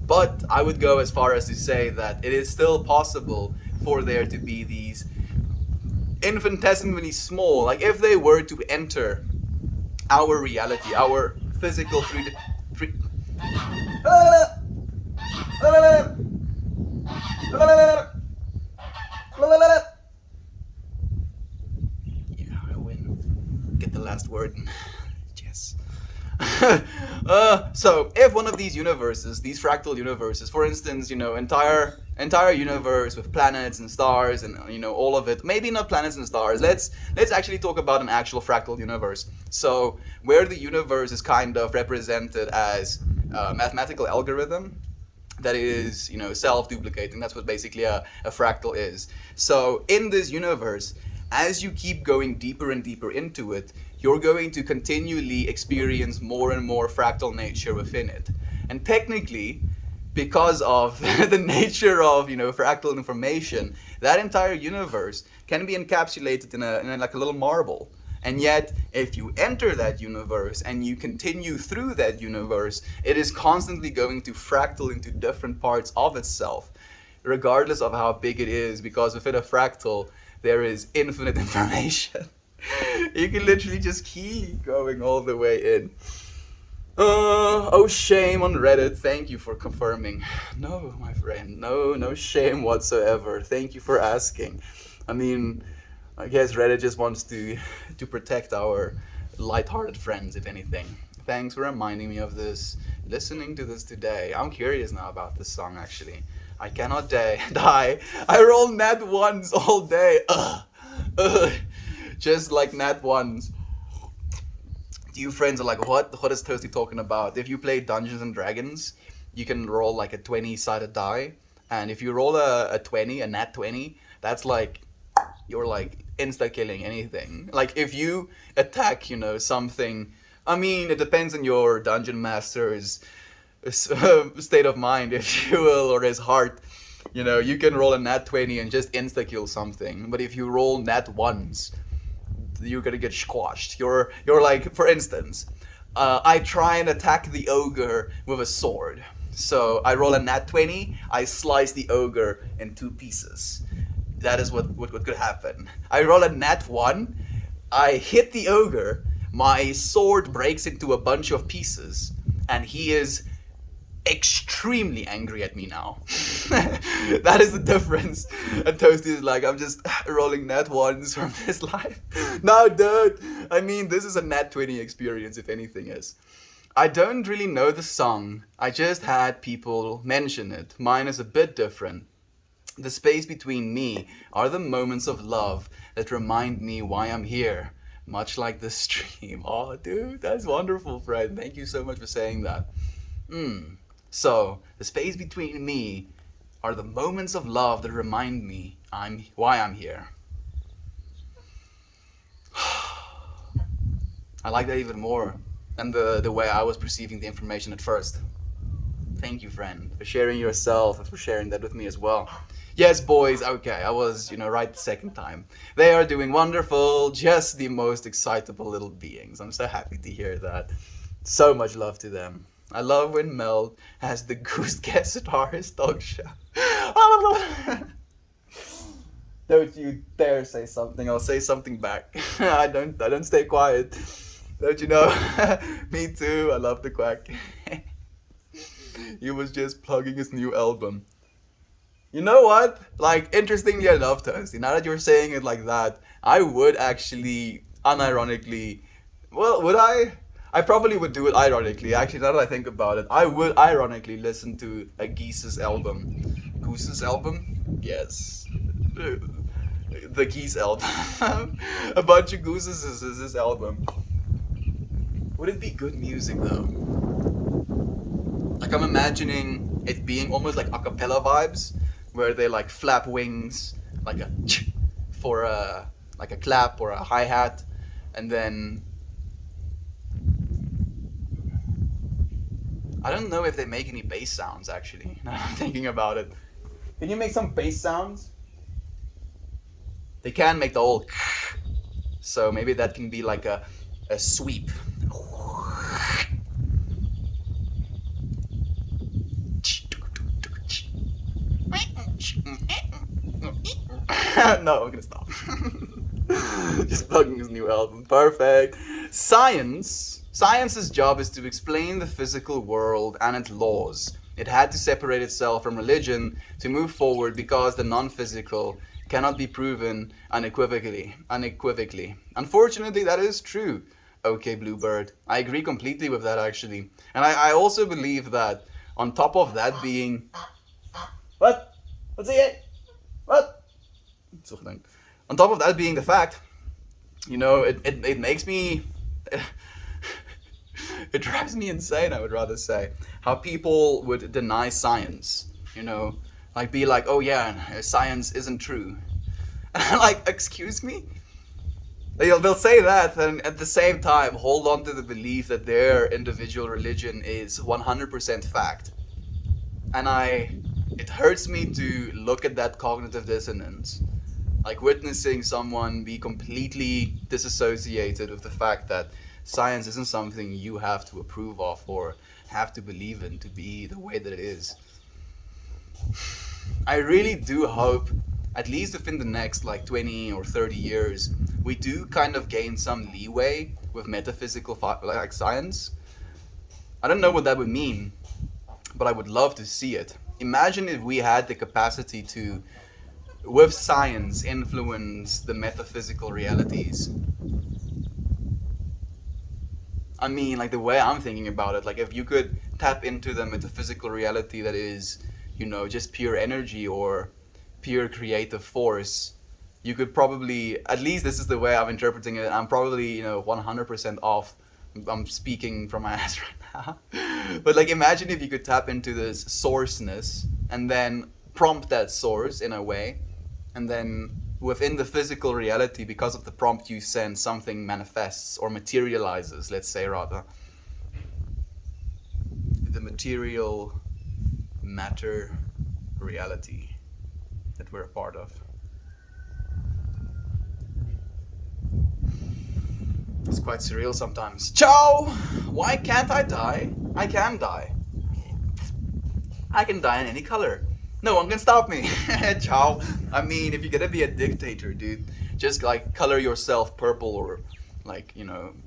But I would go as far as to say that it is still possible for there to be these infinitesimally small, like if they were to enter our reality, our physical 3D. Yeah, I win. Get the last word. Yes. So if one of these universes, these fractal universes, for instance, entire universe with planets and stars and all of it, maybe not planets and stars. Let's actually talk about an actual fractal universe. So where the universe is kind of represented as a mathematical algorithm that is self-duplicating. That's what basically a fractal is. So in this universe, as you keep going deeper and deeper into it, you're going to continually experience more and more fractal nature within it. And technically, because of the nature of fractal information, that entire universe can be encapsulated in a like a little marble. And yet, if you enter that universe and you continue through that universe, it is constantly going to fractal into different parts of itself, regardless of how big it is, because within a fractal, there is infinite information. You can literally just keep going all the way in. Oh, shame on Reddit. Thank you for confirming. No, my friend. No shame whatsoever. Thank you for asking. I mean, I guess Reddit just wants to protect our lighthearted friends, if anything. Thanks for reminding me of this. Listening to this today. I'm curious now about this song, actually. I cannot die. I roll nat ones all day. Just like nat ones. You friends are like, what is Toasty talking about? If you play Dungeons and Dragons, you can roll like a 20-sided die. And if you roll a 20, a nat 20, that's like, you're like insta-killing anything. Like if you attack, something, I mean, it depends on your dungeon master's state of mind, if you will, or his heart. You can roll a nat 20 and just insta-kill something. But if you roll nat ones, you're gonna get squashed. You're like, for instance, I try and attack the ogre with a sword. So I roll a nat 20, I slice the ogre in 2 pieces. That is what could happen. I roll a nat 1, I hit the ogre, my sword breaks into a bunch of pieces, and he is extremely angry at me now. That is the difference. And Toasty is like, I'm just rolling nat ones from this life. No, dude. I mean, this is a nat 20 experience, if anything is. I don't really know the song. I just had people mention it. Mine is a bit different. The space between me are the moments of love that remind me why I'm here. Much like the stream. Oh, dude, that's wonderful, Fred. Thank you so much for saying that. So, the space between me are the moments of love that remind me why I'm here. I like that even more than the way I was perceiving the information at first. Thank you, friend, for sharing yourself and for sharing that with me as well. Yes, boys, okay, I was, right the second time. They are doing wonderful, just the most excitable little beings. I'm so happy to hear that. So much love to them. I love when Mel has the goose guest guitarist dog show. Don't you dare say something, I'll say something back. I don't stay quiet. Don't you know? Me too, I love the quack. He was just plugging his new album. You know what? Like, interestingly enough, Toasty, now that you're saying it like that, I would actually, unironically, well, would I? I probably would do it ironically. Actually, now that I think about it, I would ironically listen to a Geese's album. Goose's album? Yes. The Geese album. A bunch of Gooses is his album. Would it be good music though? Like, I'm imagining it being almost like a cappella vibes, where they like flap wings, like a for a like a clap or a hi-hat, and then I don't know if they make any bass sounds actually. Now I'm thinking about it. Can you make some bass sounds? They can make the whole so maybe that can be like a sweep. No, I'm gonna stop. Just plugging his new album. Perfect. Science's job is to explain the physical world and its laws. It had to separate itself from religion to move forward because the non-physical cannot be proven unequivocally. Unfortunately, that is true. Okay, Bluebird. I agree completely with that actually. And I also believe that on top of that being... What? What's it? What? On top of that being the fact, it makes me... It drives me insane, I would rather say, how people would deny science, like be like, oh yeah, science isn't true. And I'm like, excuse me? They'll say that and at the same time hold on to the belief that their individual religion is 100% fact. And it hurts me to look at that cognitive dissonance. Like witnessing someone be completely disassociated with the fact that science isn't something you have to approve of or have to believe in to be the way that it is. I really do hope, at least within the next 20 or 30 years, we do kind of gain some leeway with metaphysical science. I don't know what that would mean, but I would love to see it. Imagine if we had the capacity to, with science, influence the metaphysical realities. I mean, the way I'm thinking about it, if you could tap into the metaphysical reality that is, just pure energy or pure creative force, you could probably, at least this is the way I'm interpreting it, I'm probably, 100% off. I'm speaking from my ass right now. But imagine if you could tap into this sourceness and then prompt that source in a way, and then within the physical reality, because of the prompt you send, something manifests or materializes, let's say rather. The material matter reality that we're a part of. It's quite surreal sometimes. Ciao! Why can't I die? I can die. I can die in any color. No one can stop me. Ciao. I mean, if you're gonna be a dictator, dude, just color yourself purple or Like,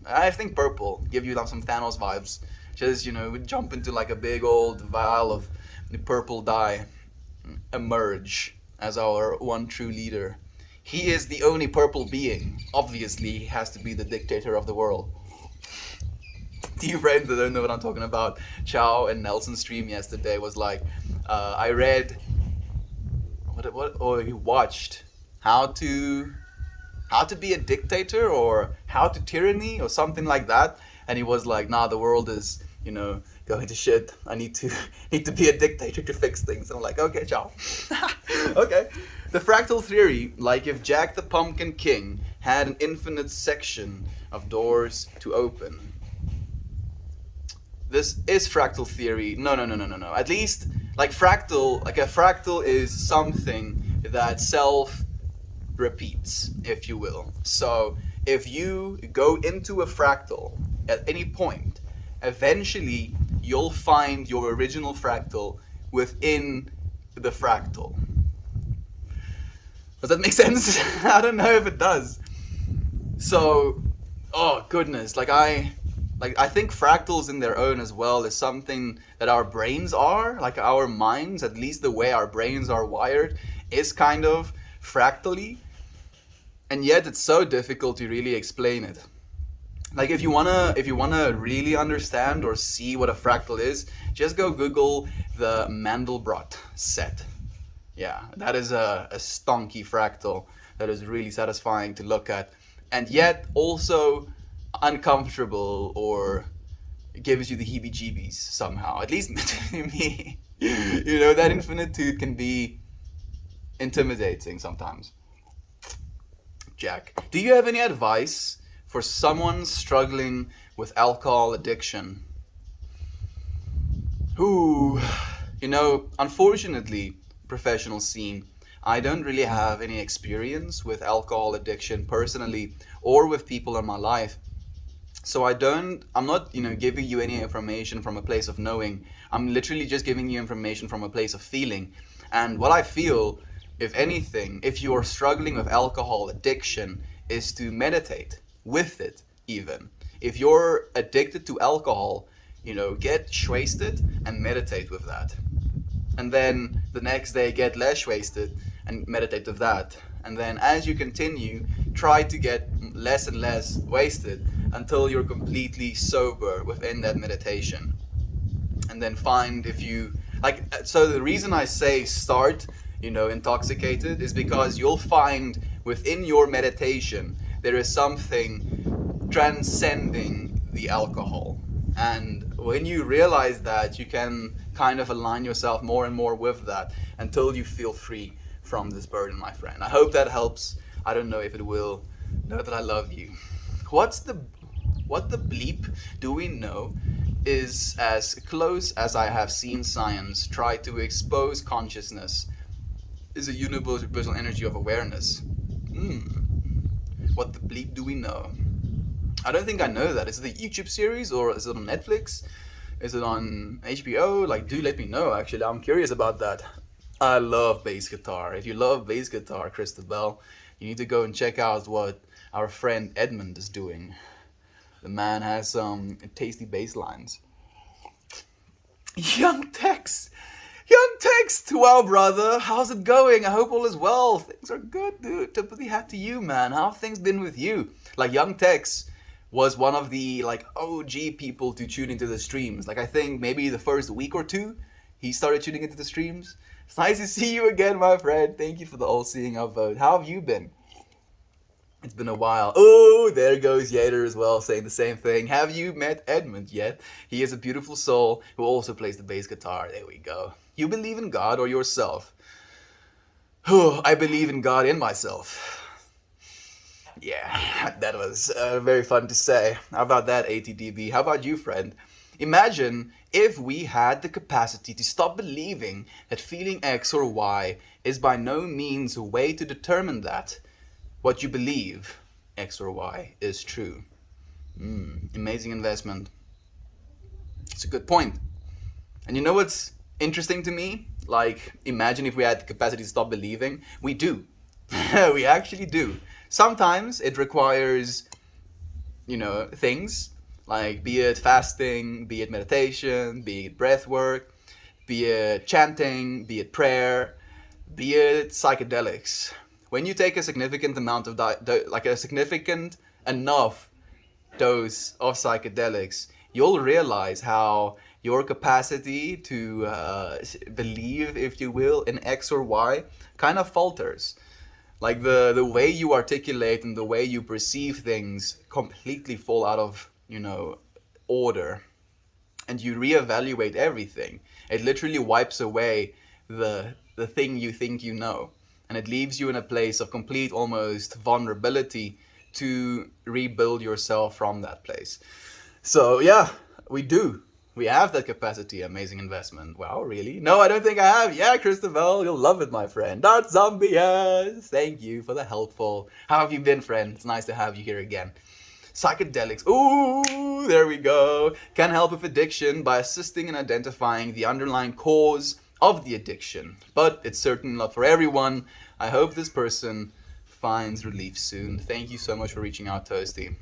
I think purple give you some Thanos vibes. Just, jump into like a big old vial of the purple dye, emerge as our one true leader. He is the only purple being. Obviously, he has to be the dictator of the world. To you friends that don't know what I'm talking about, Chow and Nelson's stream yesterday was like, I read, or he watched how to be a dictator or how to tyranny or something like that, and he was like, nah, the world is going to shit. I need to be a dictator to fix things. And I'm like, okay, Chow. Okay. The fractal theory, like if Jack the Pumpkin King had an infinite section of doors to open. This is fractal theory. No. At least, a fractal is something that self-repeats, if you will. So, if you go into a fractal at any point, eventually you'll find your original fractal within the fractal. Does that make sense? I don't know if it does. So, oh goodness, I think fractals in their own as well is something that our brains are, like our minds, at least the way our brains are wired, is kind of fractally. And yet it's so difficult to really explain it. Like if you wanna really understand or see what a fractal is, just go Google the Mandelbrot set. Yeah, that is a stonky fractal that is really satisfying to look at, and yet also uncomfortable or gives you the heebie-jeebies somehow, at least to me. That infinitude can be intimidating sometimes. Jack, do you have any advice for someone struggling with alcohol addiction? Unfortunately, professional scene, I don't really have any experience with alcohol addiction personally or with people in my life. So I'm not, giving you any information from a place of knowing. I'm literally just giving you information from a place of feeling. And what I feel, if anything, if you are struggling with alcohol addiction, is to meditate with it even. If you're addicted to alcohol, get wasted and meditate with that. And then the next day get less wasted and meditate with that. And then as you continue, try to get less and less wasted until you're completely sober within that meditation. And then find if you, so the reason I say start, intoxicated is because you'll find within your meditation, there is something transcending the alcohol. And when you realize that, you can kind of align yourself more and more with that until you feel free from this burden, my friend. I hope that helps. I don't know if it will. Know that I love you. What the bleep do we know is as close as I have seen science try to expose consciousness is a universal energy of awareness. What the bleep do we know? I don't think I know that. Is it a YouTube series or is it on Netflix? Is it on HBO? Do let me know, actually. I'm curious about that. I love bass guitar. If you love bass guitar, Christabel, you need to go and check out what our friend Edmund is doing. The man has some tasty bass lines. Young Tex! Well, brother, how's it going? I hope all is well. Things are good, dude. Tip of the hat to you, man. How have things been with you? Young Tex was one of the OG people to tune into the streams. I think maybe the first week or two, he started tuning into the streams. It's nice to see you again, my friend. Thank you for the all-seeing upvote. How have you been? It's been a while. Oh, there goes Yader as well, saying the same thing. Have you met Edmund yet? He is a beautiful soul who also plays the bass guitar. There we go. You believe in God or yourself? Oh, I believe in God and myself. Yeah, that was very fun to say. How about that, ATDB? How about you, friend? Imagine if we had the capacity to stop believing that feeling X or Y is by no means a way to determine that what you believe, X or Y, is true. Amazing investment. It's a good point. And you know what's interesting to me? Imagine if we had the capacity to stop believing. We do. We actually do. Sometimes it requires things, like be it fasting, be it meditation, be it breath work, be it chanting, be it prayer, be it psychedelics. When you take a significant amount of like a significant enough dose of psychedelics, you'll realize how your capacity to believe, if you will, in X or Y kind of falters. Like the way you articulate and the way you perceive things completely fall out of order, and you reevaluate everything. It literally wipes away the thing you think you know, and it leaves you in a place of complete almost vulnerability to rebuild yourself from that place. So yeah, we do. We have that capacity. Amazing investment. Wow, really? No, I don't think I have. Yeah, Christabel, you'll love it, my friend. Dark Zombie, yes. Thank you for the helpful. How have you been, friend? It's nice to have you here again. Psychedelics. Ooh, there we go. Can help with addiction by assisting in identifying the underlying cause of the addiction. But it's certainly not for everyone. I hope this person finds relief soon. Thank you so much for reaching out, Toasty.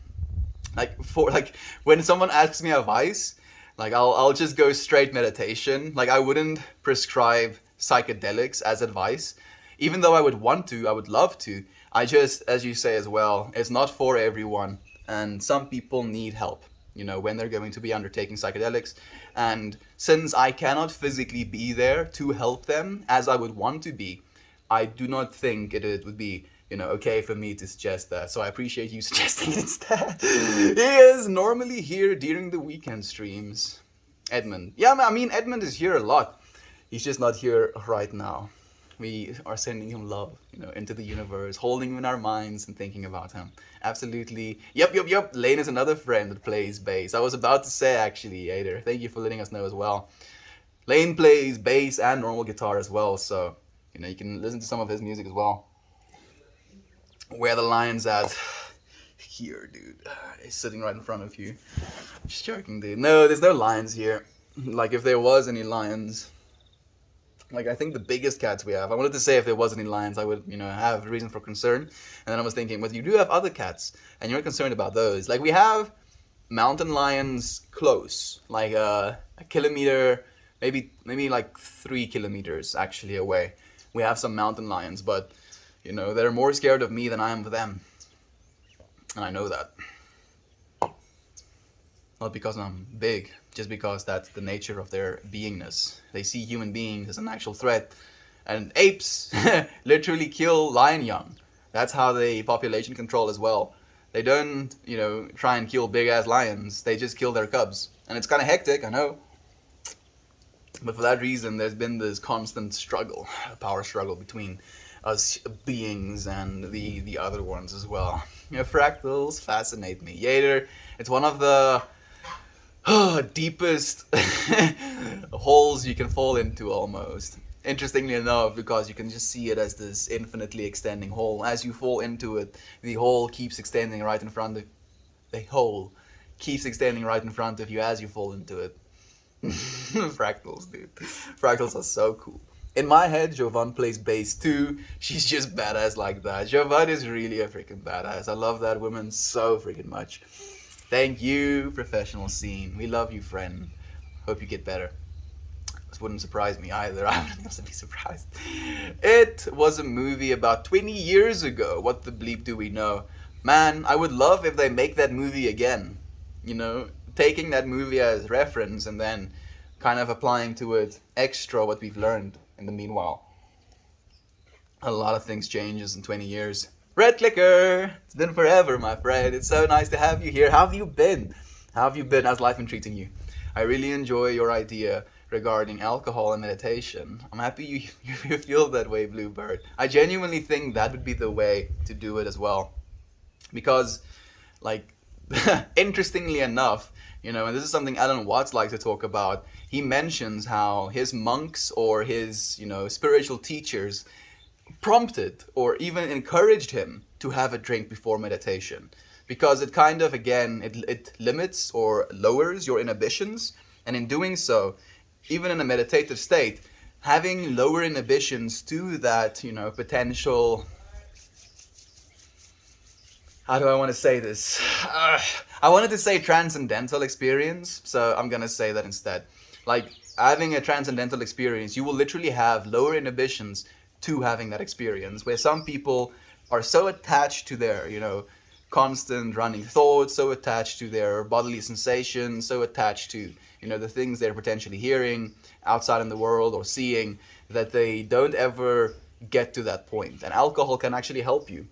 Like when someone asks me advice, like I'll just go straight meditation. Like I wouldn't prescribe psychedelics as advice, even though I would love to. I just, as you say as well, it's not for everyone, and some people need help, when they're going to be undertaking psychedelics. And since I cannot physically be there to help them as I would want to be, I do not think it would be okay for me to suggest that. So I appreciate you suggesting it instead. He is normally here during the weekend streams. Edmund. Yeah, I mean, Edmund is here a lot. He's just not here right now. We are sending him love, into the universe, holding him in our minds and thinking about him. Absolutely. Yep. Lane is another friend that plays bass. I was about to say, actually, Ader. Thank you for letting us know as well. Lane plays bass and normal guitar as well, so, you can listen to some of his music as well. Where the lion's at? Here, dude. He's sitting right in front of you. Just joking, dude. No, there's no lions here. Like, if there was any lions, like, I think the biggest cats we have, I wanted to say if there was any lions, I would, have reason for concern. And then I was thinking, but you do have other cats, and you're concerned about those. Like, we have mountain lions close, like a kilometer, maybe like 3 kilometers actually away. We have some mountain lions, but they're more scared of me than I am of them. And I know that. Not because I'm big, just because that's the nature of their beingness. They see human beings as an actual threat. And apes literally kill lion young. That's how they population control as well. They don't, try and kill big ass lions. They just kill their cubs. And it's kind of hectic, I know. But for that reason, there's been this constant struggle, a power struggle between us beings and the other ones as well. Fractals fascinate me. Yater, it's one of the deepest holes you can fall into almost. Interestingly enough, because you can just see it as this infinitely extending hole. As you fall into it, the hole keeps extending right in front of you as you fall into it. Fractals, dude. Fractals are so cool. In my head, Jovan plays bass too. She's just badass like that. Jovan is really a freaking badass. I love that woman so freaking much. Thank you, professional scene. We love you, friend. Hope you get better. This wouldn't surprise me either. I wouldn't also be surprised. It was a movie about 20 years ago. What the bleep do we know? Man, I would love if they make that movie again. Taking that movie as reference and then kind of applying to it extra what we've learned in the meanwhile. A lot of things changes in 20 years. Red Clicker! It's been forever, my friend. It's so nice to have you here. How have you been? How's life been treating you? I really enjoy your idea regarding alcohol and meditation. I'm happy you feel that way, Bluebird. I genuinely think that would be the way to do it as well. Because, like, interestingly enough, and this is something Alan Watts likes to talk about, he mentions how his monks or his, spiritual teachers prompted or even encouraged him to have a drink before meditation. Because it kind of, again, it limits or lowers your inhibitions. And in doing so, even in a meditative state, having lower inhibitions to that, potential how do I want to say this? I wanted to say transcendental experience, so I'm gonna say that instead. Like, having a transcendental experience, you will literally have lower inhibitions to having that experience, where some people are so attached to their, constant running thoughts, so attached to their bodily sensations, so attached to, the things they're potentially hearing outside in the world or seeing, that they don't ever get to that point. And alcohol can actually help you.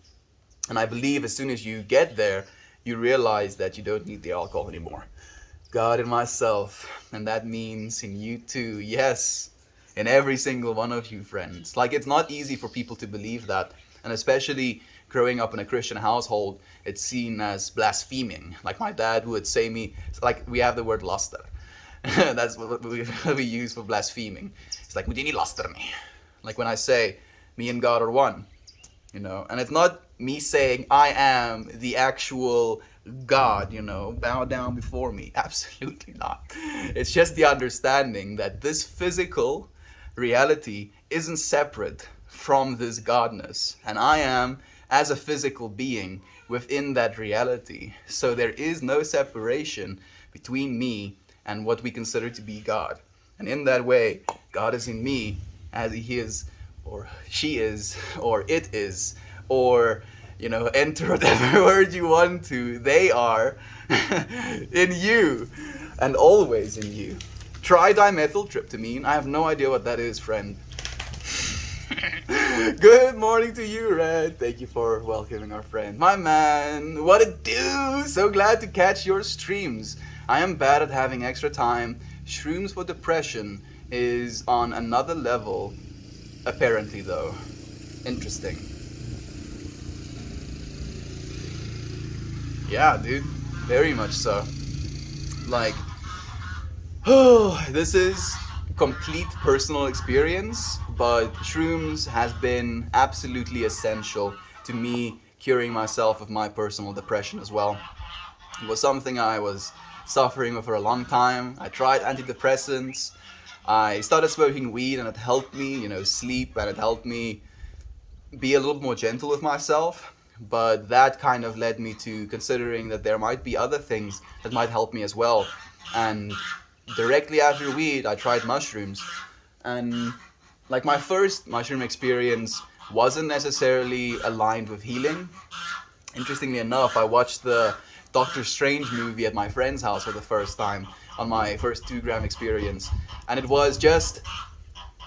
And I believe as soon as you get there, you realize that you don't need the alcohol anymore. God in myself, and that means in you too. Yes, in every single one of you, friends. Like, it's not easy for people to believe that, and especially growing up in a Christian household, it's seen as blaspheming. Like, my dad would say me, it's like, we have the word luster. That's what we use for blaspheming. It's like, "Mudini luster me." Like when I say, me and God are one, and it's not me saying I am the actual God, bow down before me. Absolutely not. It's just the understanding that this physical reality isn't separate from this Godness, and I am, as a physical being, within that reality. So there is no separation between me and what we consider to be God. And in that way, God is in me as He is, or she is, or it is, or, enter whatever word you want to. They are in you, and always in you. Tridimethyltryptamine. I have no idea what that is, friend. Good morning to you, Red. Thank you for welcoming our friend. My man, what it do? So glad to catch your streams. I am bad at having extra time. Shrooms for depression is on another level, apparently, though. Interesting. Yeah, dude. Very much so. Like, this is complete personal experience, but shrooms has been absolutely essential to me curing myself of my personal depression as well. It was something I was suffering with for a long time. I tried antidepressants. I started smoking weed, and it helped me, sleep, and it helped me be a little more gentle with myself. But that kind of led me to considering that there might be other things that might help me as well. And directly after weed, I tried mushrooms. And like, my first mushroom experience wasn't necessarily aligned with healing. Interestingly enough, I watched the Doctor Strange movie at my friend's house for the first time on my first 2-gram experience. And it was just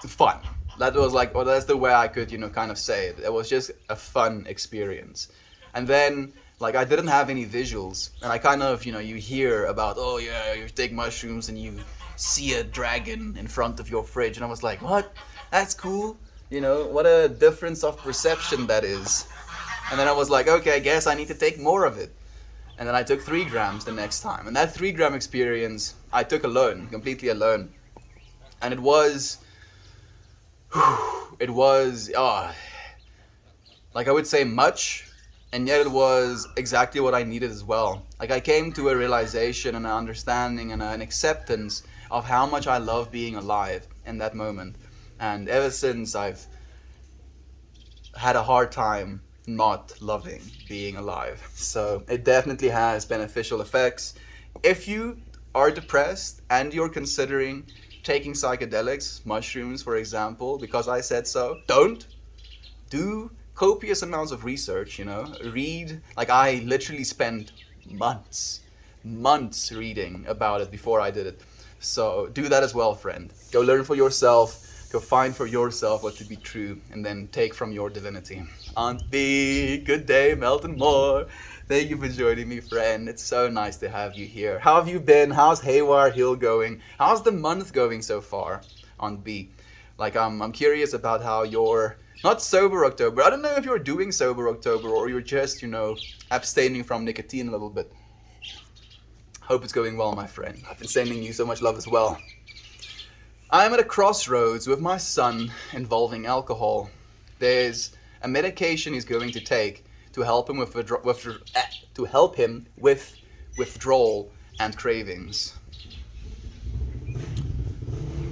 fun. That was like, well, that's the way I could, kind of say it. It was just a fun experience. And then, like, I didn't have any visuals. And I kind of, you hear about, oh yeah, you take mushrooms and you see a dragon in front of your fridge. And I was like, what? That's cool. What a difference of perception that is. And then I was like, okay, I guess I need to take more of it. And then I took 3 grams the next time. And that 3-gram experience, I took alone, completely alone. And it was, like, I would say much, and yet it was exactly what I needed as well. Like, I came to a realization and an understanding and an acceptance of how much I love being alive in that moment. And ever since, I've had a hard time not loving being alive. So it definitely has beneficial effects. If you are depressed and you're considering taking psychedelics, mushrooms for example, because I said so, don't. Do copious amounts of research, read. Like, I literally spent months reading about it before I did it. So do that as well, friend. Go learn for yourself. Go find for yourself what to be true, and then take from your divinity. Aunt B, good day, Melton Moore. Thank you for joining me, friend. It's so nice to have you here. How have you been? How's Haywire Hill going? How's the month going so far, Aunt B? Like, I'm curious about how you're not sober October. I don't know if you're doing sober October or you're just, abstaining from nicotine a little bit. Hope it's going well, my friend. I've been sending you so much love as well. I'm at a crossroads with my son involving alcohol. There's a medication he's going to take to help him with withdrawal and cravings.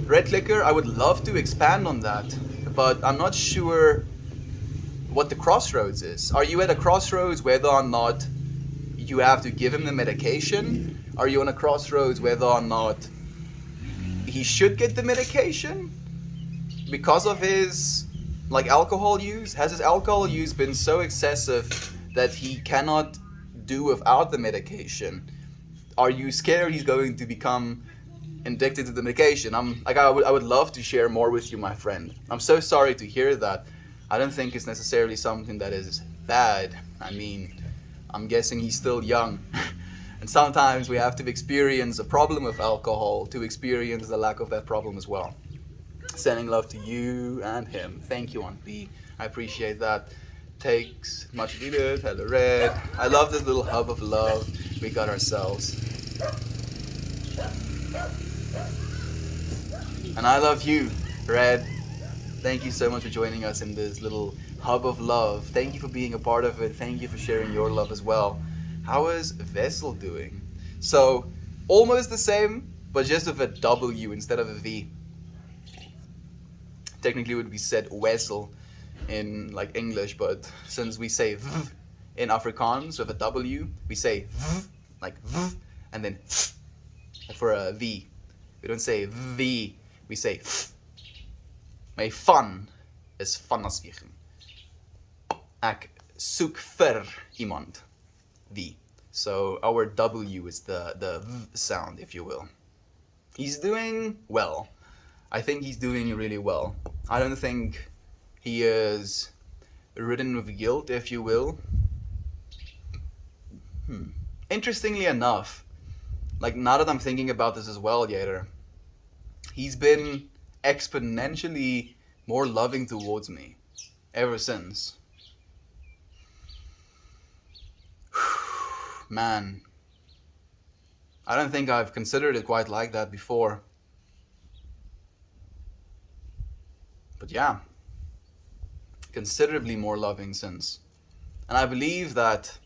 Red liquor, I would love to expand on that, but I'm not sure what the crossroads is. Are you at a crossroads whether or not you have to give him the medication? Are you on a crossroads whether or not he should get the medication because of his alcohol use? Has his alcohol use been so excessive that he cannot do without the medication? Are you scared he's going to become addicted to the medication? I would love to share more with you, my friend. I'm so sorry to hear that. I don't think it's necessarily something that is bad. I mean, I'm guessing he's still young. And sometimes we have to experience a problem with alcohol to experience the lack of that problem as well. Sending love to you and him. Thank you, Aunt B. I appreciate that. Takes much needed. Hello, Red. I love this little hub of love we got ourselves. And I love you, Red. Thank you so much for joining us in this little hub of love. Thank you for being a part of it. Thank you for sharing your love as well. How is Vessel doing? So, almost the same, but just with a W instead of a V. Technically it would be said Wessel in English, but since we say V in Afrikaans with a W, we say V, V, and then for a V. We don't say V, we say V. My van is vanaswegen. Ek soek vir iemand. V. So our W is the V sound, if you will. He's doing well. I think he's doing really well. I don't think he is ridden with guilt, if you will. Interestingly enough, now that I'm thinking about this as well, Yater, he's been exponentially more loving towards me ever since. Man, I don't think I've considered it quite like that before. But yeah, considerably more loving since. And I believe that,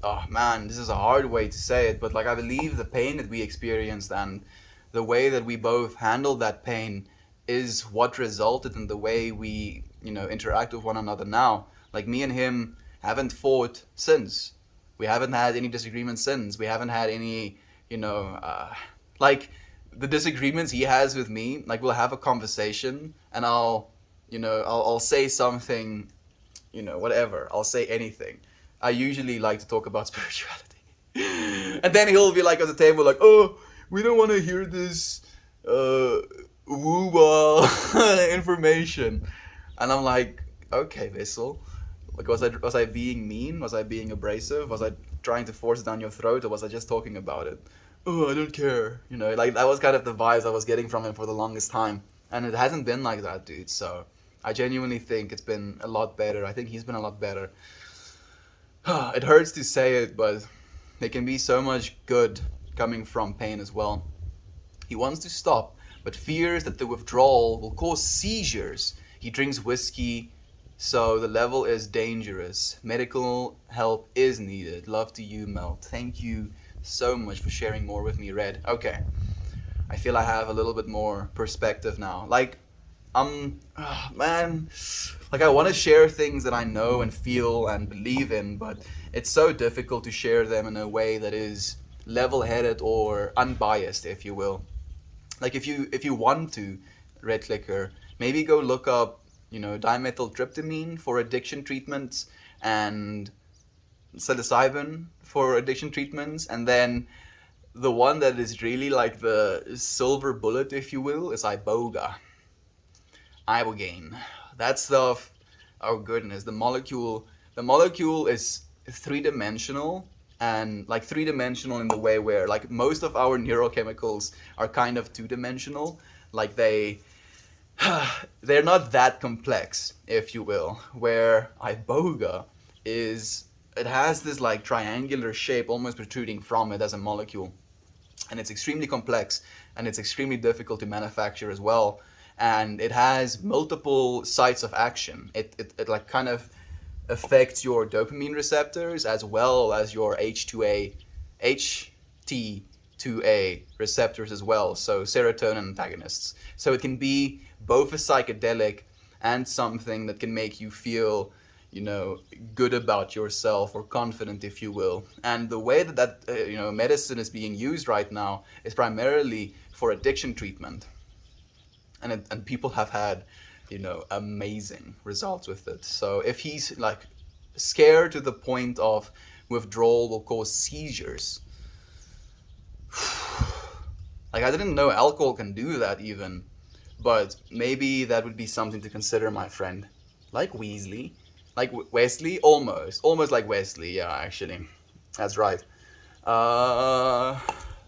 oh man, this is a hard way to say it, but I believe the pain that we experienced and the way that we both handled that pain is what resulted in the way we, interact with one another now. Me and him haven't fought since. We haven't had any disagreements since. We haven't had any, the disagreements he has with me, we'll have a conversation and I'll say something, whatever. I'll say anything. I usually like to talk about spirituality. And then he'll be at the table oh, we don't want to hear this woo-wah information. And I'm okay, Vessel. Was I being mean? Was I being abrasive? Was I trying to force it down your throat? Or was I just talking about it? Oh, I don't care. That was kind of the vibes I was getting from him for the longest time. And it hasn't been like that, dude. So I genuinely think it's been a lot better. I think he's been a lot better. It hurts to say it, but there can be so much good coming from pain as well. He wants to stop, but fears that the withdrawal will cause seizures. He drinks whiskey, so the level is dangerous. Medical help is needed. Love to you, Melt. Thank you so much for sharing more with me, Red. Okay, I feel I have a little bit more perspective now. Man, I want to share things that I know and feel and believe in, but it's so difficult to share them in a way that is level-headed or unbiased, if you will. If you want to, Red Clicker, maybe go look up, dimethyltryptamine for addiction treatments and psilocybin for addiction treatments, and then the one that is really the silver bullet, if you will, is Iboga. Ibogaine. That stuff, oh goodness, the molecule is three-dimensional, and three-dimensional in the way where most of our neurochemicals are kind of two-dimensional. They're not that complex, if you will, where Iboga it has this triangular shape almost protruding from it as a molecule, and it's extremely complex and it's extremely difficult to manufacture as well, and it has multiple sites of action. It kind of affects your dopamine receptors as well as your HT2A receptors as well, so serotonin antagonists. So it can be both a psychedelic and something that can make you feel, good about yourself, or confident, if you will. And the way that medicine is being used right now is primarily for addiction treatment, and people have had, amazing results with it. So if he's like scared to the point of withdrawal will cause seizures, like I didn't know alcohol can do that even, but maybe that would be something to consider, my friend. Like Weasley, like Wesley, almost like Wesley. Yeah, actually, that's right. Uh,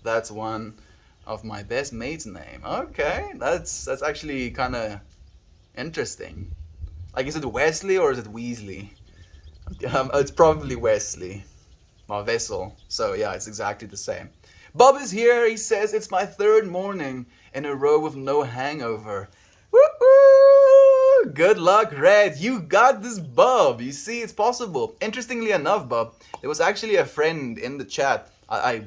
that's one of my best mates' name. Okay, that's actually kind of interesting. Like, is it Wesley or is it Weasley? It's probably Wesley. My vessel. So yeah, it's exactly the same. Bob is here. He says it's my third morning in a row with no hangover. Woo-hoo! Good luck, Red. You got this, Bob. You see, it's possible. Interestingly enough, Bob, there was actually a friend in the chat. I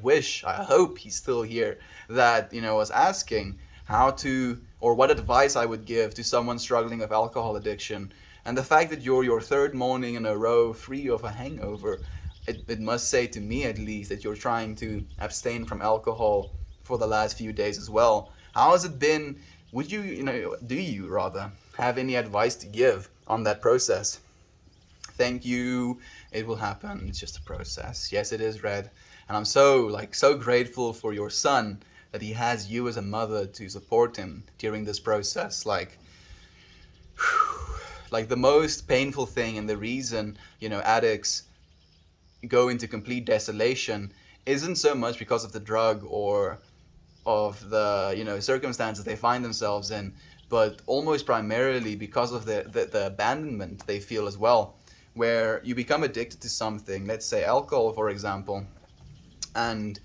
hope he's still here. That was asking how to, or what advice I would give to someone struggling with alcohol addiction. And the fact that you're your third morning in a row free of a hangover, it must say to me at least that you're trying to abstain from alcohol for the last few days as well. How has it been? Would do you rather have any advice to give on that process? Thank you. It will happen. It's just a process. Yes, it is, Red. And I'm so grateful for your son that he has you as a mother to support him during this process. Like the most painful thing, and the reason, addicts go into complete desolation isn't so much because of the drug or of the circumstances they find themselves in, but almost primarily because of the abandonment they feel as well, where you become addicted to something, let's say alcohol for example, and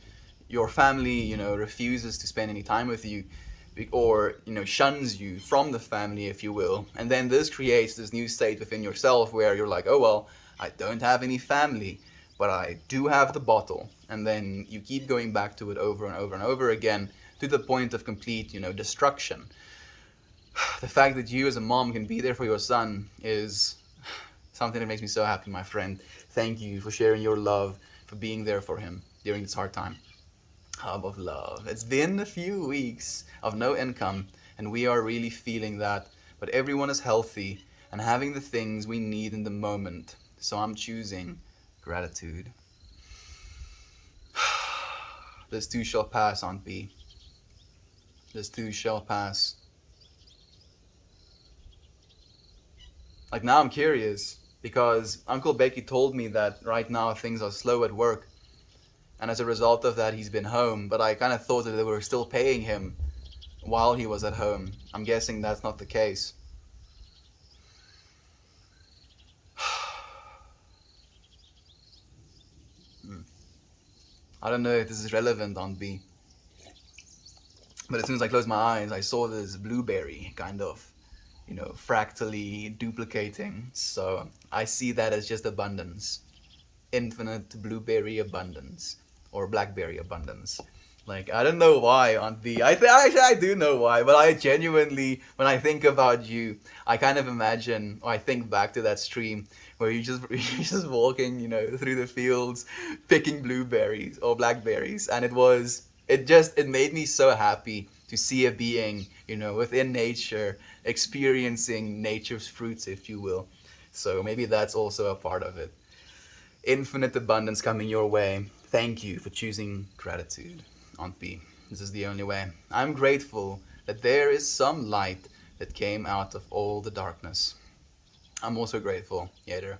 your family refuses to spend any time with you, or shuns you from the family, if you will. And then this creates this new state within yourself where you're like, oh well, I don't have any family, but I do have the bottle. And then you keep going back to it over and over and over again, to the point of complete destruction. The fact that you as a mom can be there for your son is something that makes me so happy, my friend. Thank you for sharing your love, for being there for him during this hard time. Hub of love. It's been a few weeks of no income, and we are really feeling that. But everyone is healthy and having the things we need in the moment. So I'm choosing gratitude. This too shall pass, Aunt B. This too shall pass. Like, now I'm curious, because Uncle Becky told me that right now things are slow at work. And as a result of that, he's been home. But I kind of thought that they were still paying him while he was at home. I'm guessing that's not the case. I don't know if this is relevant on B. But as soon as I closed my eyes, I saw this blueberry kind of, fractally duplicating. So I see that as just abundance. Infinite blueberry abundance. Or blackberry abundance. Like, I don't know why, Aunt B. Actually, I do know why, but I genuinely, when I think about you, I kind of imagine, or I think back to that stream where you're just walking, through the fields, picking blueberries or blackberries, and it made me so happy to see a being, within nature, experiencing nature's fruits, if you will. So maybe that's also a part of it. Infinite abundance coming your way. Thank you for choosing gratitude, Aunt B. This is the only way. I'm grateful that there is some light that came out of all the darkness. I'm also grateful, Yader.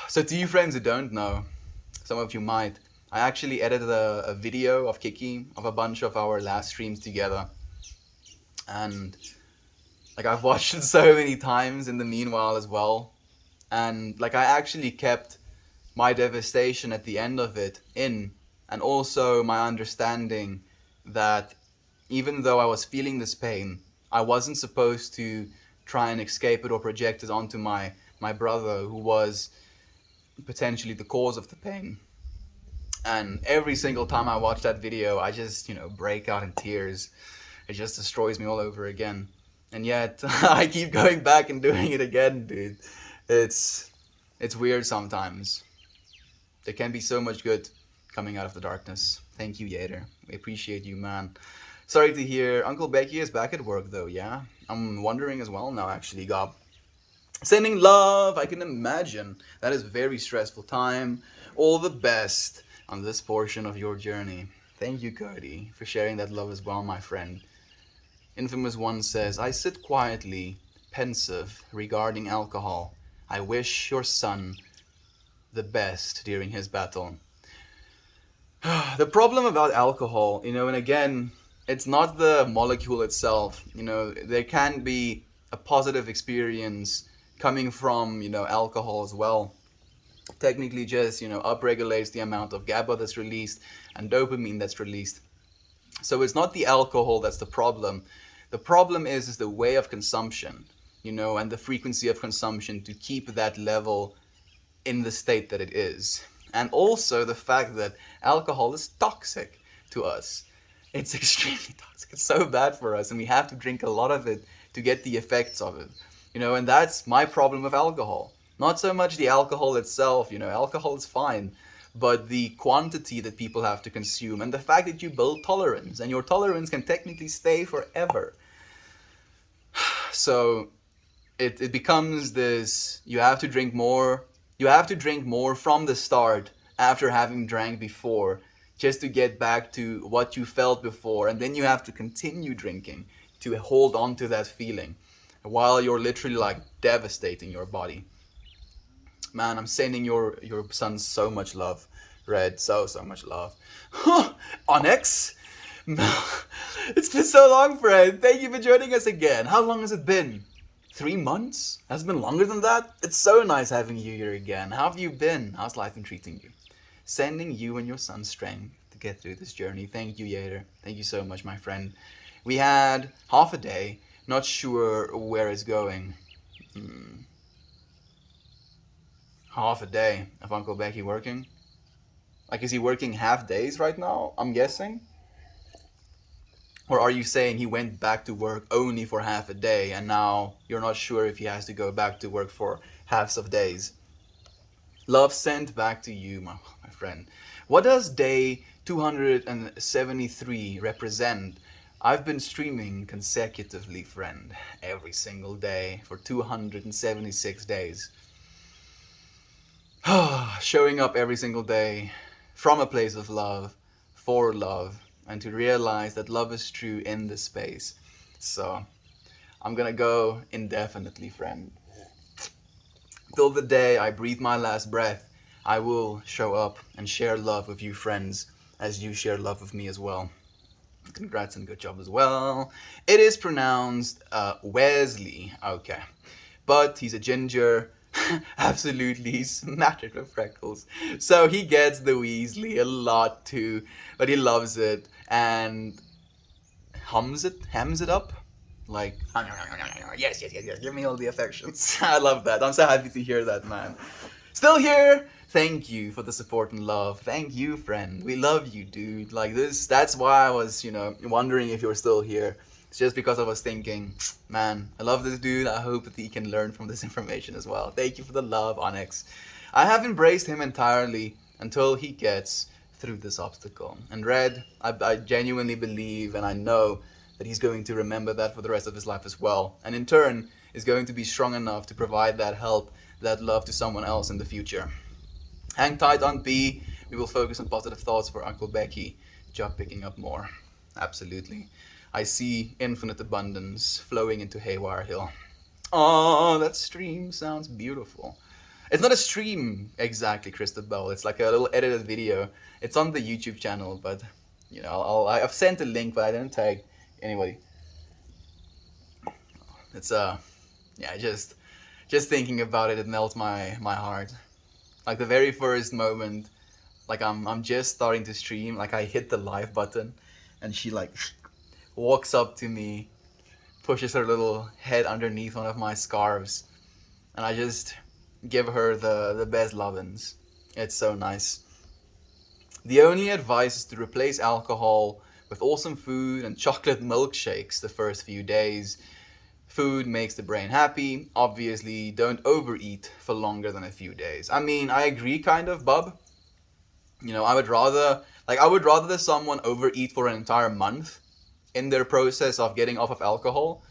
So to you friends who don't know, some of you might, I actually edited a video of Kiki of a bunch of our last streams together. And I've watched it so many times in the meanwhile as well. And I actually kept my devastation at the end of it in, and also my understanding that even though I was feeling this pain, I wasn't supposed to try and escape it or project it onto my brother, who was potentially the cause of the pain. And every single time I watch that video, I just, break out in tears. It just destroys me all over again. and yet I keep going back and doing it again, dude. It's it's weird sometimes. There can be so much good coming out of the darkness. Thank you, Yater. We appreciate you, man. Sorry to hear Uncle Becky is back at work, though, yeah? I'm wondering as well now, actually, Gob. Sending love, I can imagine. That is a very stressful time. All the best on this portion of your journey. Thank you, Cody, for sharing that love as well, my friend. Infamous One says, I sit quietly, pensive, regarding alcohol. I wish your son the best during his battle. The problem about alcohol, and again, it's not the molecule itself. There can be a positive experience coming from, alcohol as well. Technically just, upregulates the amount of GABA that's released and dopamine that's released. So it's not the alcohol that's the problem. The problem is the way of consumption, and the frequency of consumption to keep that level in the state that it is. And also the fact that alcohol is toxic to us. It's extremely toxic. It's so bad for us, and we have to drink a lot of it to get the effects of it. And that's my problem with alcohol. Not so much the alcohol itself, alcohol is fine, but the quantity that people have to consume and the fact that you build tolerance, and your tolerance can technically stay forever. So it becomes this, you have to drink more from the start after having drank before, just to get back to what you felt before, and then you have to continue drinking to hold on to that feeling while you're literally like devastating your body. Man, I'm sending your son so much love, Red, so much love. Onyx, it's been so long, friend. Thank you for joining us again. How long has it been? 3 months? Has it been longer than that? It's so nice having you here again. How have you been? How's life been treating you? Sending you and your son strength to get through this journey. Thank you, Yater. Thank you so much, my friend. We had half a day. Not sure where it's going. Half a day of Uncle Becky working? Like, is he working half days right now, I'm guessing? Or are you saying he went back to work only for half a day and now you're not sure if he has to go back to work for halves of days? Love sent back to you, my friend. What does day 273 represent? I've been streaming consecutively, friend, every single day for 276 days. Showing up every single day from a place of love, for love, and to realize that love is true in this space. So I'm gonna go indefinitely, friend. Till the day I breathe my last breath, I will show up and share love with you, friends, as you share love with me as well. Congrats and good job as well. It is pronounced Wesley, okay. But he's a ginger, absolutely smattered with freckles. So he gets the Weasley a lot too, but he loves it and hams it up. Like, yes, give me all the affections. I love that. I'm so happy to hear that, man. Still here. Thank you for the support and love. Thank you, friend. We love you, dude. Like this, that's why I was, wondering if you're still here. It's just because I was thinking, man, I love this dude. I hope that he can learn from this information as well. Thank you for the love, Onyx. I have embraced him entirely until he gets through this obstacle. And Red, I genuinely believe and I know that he's going to remember that for the rest of his life as well. And in turn, is going to be strong enough to provide that help, that love to someone else in the future. Hang tight, Aunt B. We will focus on positive thoughts for Uncle Becky. Job picking up more. Absolutely. I see infinite abundance flowing into Haywire Hill. Oh, that stream sounds beautiful. It's not a stream exactly, Christabel. It's like a little edited video. It's on the YouTube channel, but I've sent a link, but I didn't tag anybody. It's just thinking about it, it melts my heart. Like the very first moment, like I'm just starting to stream, like I hit the live button, and she like walks up to me, pushes her little head underneath one of my scarves, and I just give her the best lovin's. It's so nice. The only advice is to replace alcohol with awesome food and chocolate milkshakes the first few days. Food makes the brain happy. Obviously, don't overeat for longer than a few days. I mean, I agree kind of, bub. I would rather that someone overeat for an entire month in their process of getting off of alcohol,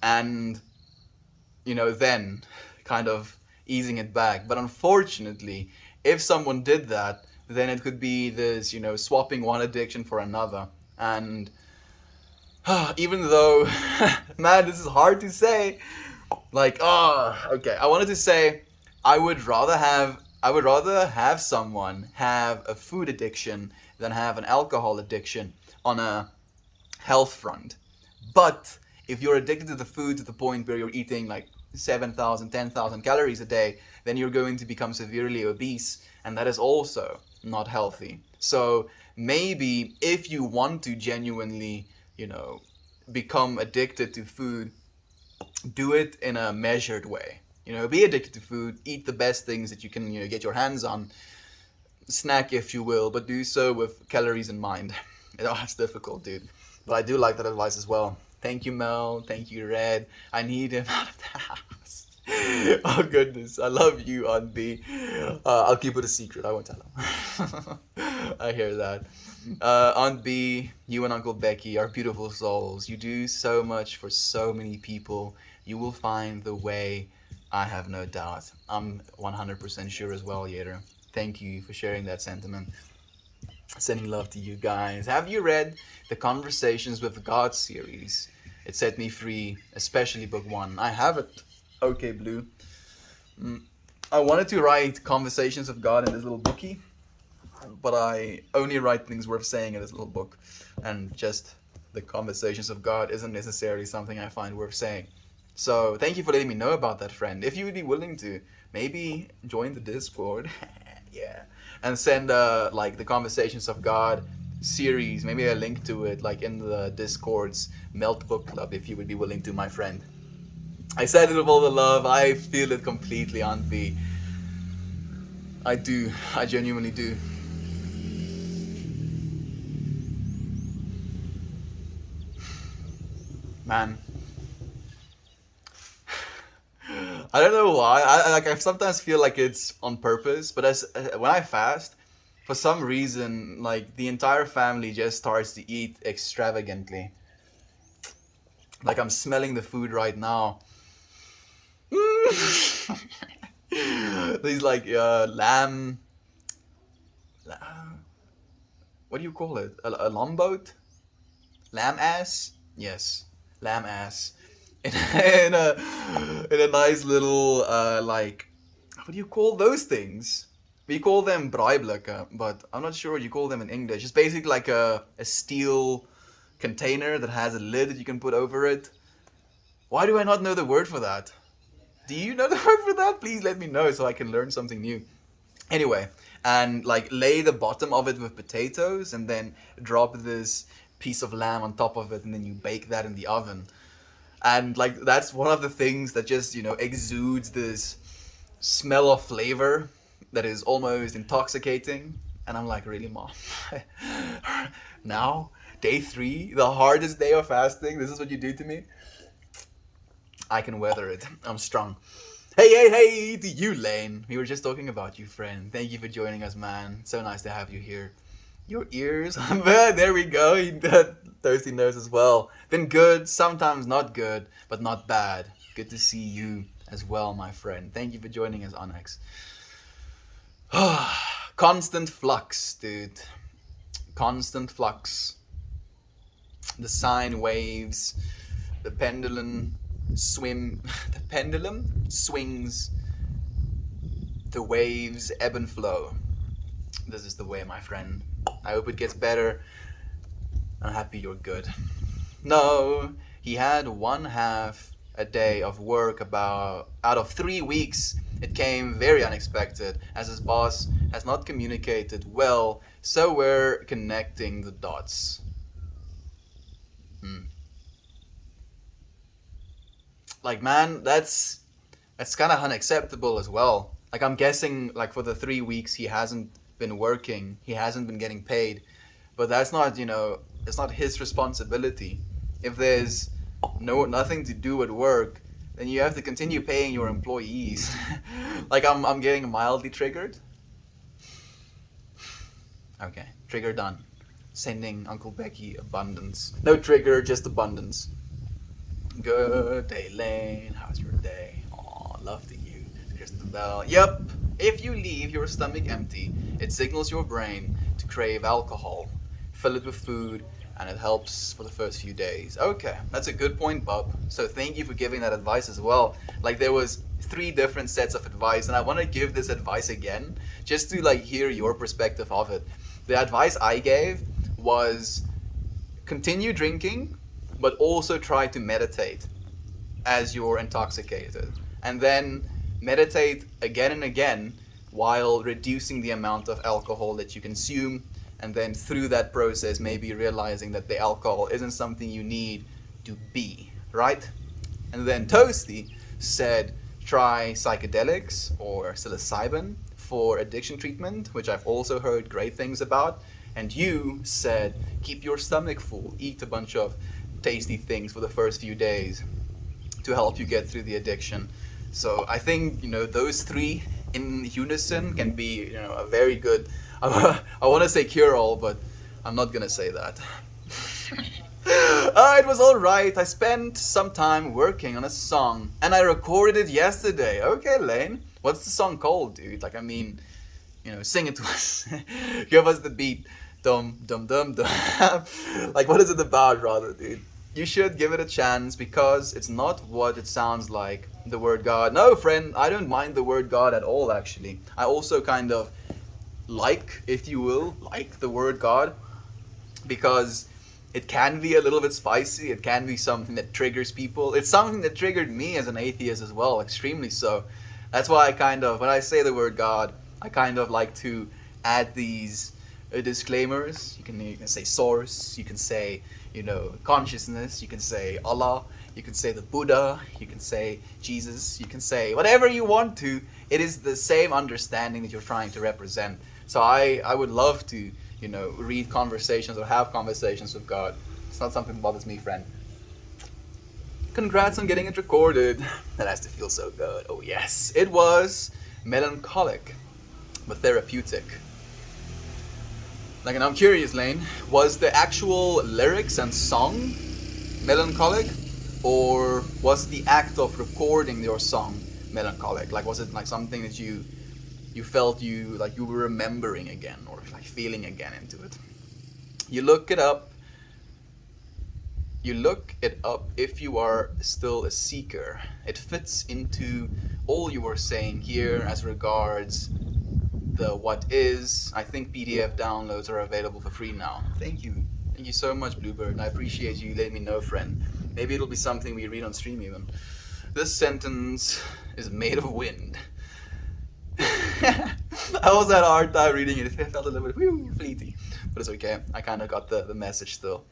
and then kind of easing it back. But unfortunately, if someone did that, then it could be this, swapping one addiction for another. And even though, man, this is hard to say. Like, okay, I wanted to say, I would rather have someone have a food addiction than have an alcohol addiction on a health front. But if you're addicted to the food to the point where you're eating like 7,000, 10,000 calories a day, then you're going to become severely obese, and that is also not healthy. So maybe if you want to genuinely, you know, become addicted to food, do it in a measured way. Be addicted to food, eat the best things that you can, get your hands on, snack if you will, but do so with calories in mind. It's difficult, dude. But I do like that advice as well. Thank you, Mel. Thank you, Red. I need him out of the house. Oh goodness, I love you, Aunt B. I'll keep it a secret. I won't tell him. I hear that. Aunt B, you and Uncle Becky are beautiful souls. You do so much for so many people. You will find the way. I have no doubt. I'm 100% sure as well, Yater. Thank you for sharing that sentiment. Sending love to you guys. Have you read the Conversations with God series? It set me free, especially book one. I have it. Okay, Blue. I wanted to write Conversations with God in this little bookie, but I only write things worth saying in this little book. And just the Conversations of God isn't necessarily something I find worth saying. So thank you for letting me know about that, friend. If you would be willing to, maybe join the Discord. Yeah. And send like the Conversations of God series, maybe a link to it, like in the Discord's Melt Book Club, if you would be willing to, my friend. I said it with all the love. I feel it completely, Aunt B. I do. I genuinely do. Man. I don't know why. I sometimes feel like it's on purpose, but when I fast, for some reason, like the entire family just starts to eat extravagantly. Like I'm smelling the food right now. These like lamb. What do you call it? A lomboat? Lamb ass? Yes, lamb ass. In a nice little like, what do you call those things? We call them braaiblikke, but I'm not sure what you call them in English. It's basically like a steel container that has a lid that you can put over it. Why do I not know the word for that? Do you know the word for that? Please let me know so I can learn something new. Anyway, and like lay the bottom of it with potatoes and then drop this piece of lamb on top of it, and then you bake that in the oven. And like that's one of the things that just exudes this smell of flavor that is almost intoxicating. And I'm like, really, Mom? Now, day 3, the hardest day of fasting, this is what you do to me? I can weather it. I'm strong. Hey to you, Lane. We were just talking about you, friend. Thank you for joining us, man. So nice to have you here. Your ears. There we go. Thirsty nose as well. Been good, sometimes not good, but not bad. Good to see you as well, my friend. Thank you for joining us, Onyx. Constant flux, dude. Constant flux. The sine waves, the pendulum the pendulum swings, the waves ebb and flow. This is the way, my friend. I hope it gets better. I'm happy you're good. No, he had 1/2 a day of work out of 3 weeks. It came very unexpected, as his boss has not communicated well, so we're connecting the dots. Like, man, that's kind of unacceptable as well. Like, I'm guessing, like, for the 3 weeks he hasn't been working, he hasn't been getting paid, but that's not, it's not his responsibility. If there's no nothing to do at work, then you have to continue paying your employees. Like I'm getting mildly triggered. Okay, trigger done. Sending Uncle Becky abundance. No trigger, just abundance. Good day, Lane. How's your day? Aw, love to you. Here's the bell. Yep. If you leave your stomach empty, it signals your brain to crave alcohol. Fill it with food, and it helps for the first few days. Okay, that's a good point, Bob. So thank you for giving that advice as well. Like there was three different sets of advice, and I want to give this advice again, just to like hear your perspective of it. The advice I gave was continue drinking, but also try to meditate as you're intoxicated. And then meditate again and again while reducing the amount of alcohol that you consume. And then through that process, maybe realizing that the alcohol isn't something you need to be, right? And then Toasty said try psychedelics or psilocybin for addiction treatment, which I've also heard great things about. And you said keep your stomach full, eat a bunch of tasty things for the first few days to help you get through the addiction. So I think those three in unison can be a very good. I want to say cure all, but I'm not gonna say that. It was all right. I spent some time working on a song, and I recorded it yesterday. Okay, Lane, what's the song called, dude? Like, I mean, sing it to us. Give us the beat. Dum dum dum dum. Like, what is it about, rather, dude? You should give it a chance because it's not what it sounds like. The word God. No, friend, I don't mind the word God at all. Actually, I also kind of like, if you will, like the word God because it can be a little bit spicy. It can be something that triggers people. It's something that triggered me as an atheist as well, extremely so. That's why I kind of, when I say the word God, I kind of like to add these disclaimers. You can say source, you can say, consciousness, you can say Allah, you can say the Buddha, you can say Jesus, you can say whatever you want to. It is the same understanding that you're trying to represent. So I would love to, read conversations or have conversations with God. It's not something that bothers me, friend. Congrats on getting it recorded. That has to feel so good. Oh yes. It was melancholic, but therapeutic. Like, and I'm curious, Lane, was the actual lyrics and song melancholic, or was the act of recording your song melancholic? Like, was it like something that you felt you were remembering again, or like feeling again into it? You look it up. You look it up if you are still a seeker. It fits into all you were saying here as regards the what is. I think PDF downloads are available for free now. Thank you. Thank you so much, Bluebird. I appreciate you letting me know, friend. Maybe it'll be something we read on stream even. This sentence is made of wind. I also had a hard time reading it. It felt a little bit fleety. But it's okay. I kind of got the message still.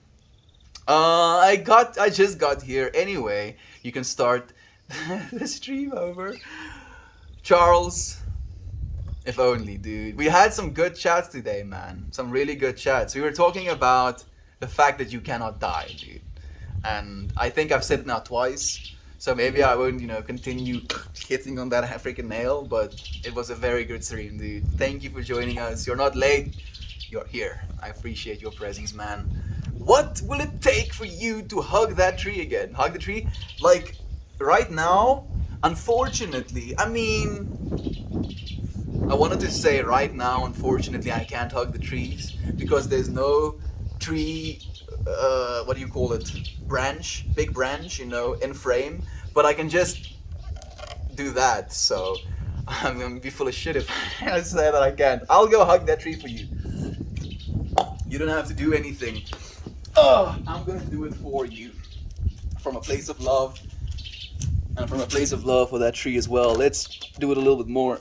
I just got here. Anyway, you can start the stream over. Charles, if only, dude. We had some good chats today, man. Some really good chats. We were talking about the fact that you cannot die, dude. And I think I've said it now twice. So maybe I won't, continue hitting on that freaking nail. But it was a very good stream, dude. Thank you for joining us. You're not late. You're here. I appreciate your presence, man. What will it take for you to hug that tree again? Hug the tree? Like, right now, unfortunately, I mean, I wanted to say right now, unfortunately, I can't hug the trees because there's no tree, what do you call it? Branch, big branch, in frame. But I can just do that, so I'm gonna be full of shit if I say that I can't. I'll go hug that tree for you. You don't have to do anything. I'm gonna do it for you. From a place of love. And from a place of love for that tree as well. Let's do it a little bit more.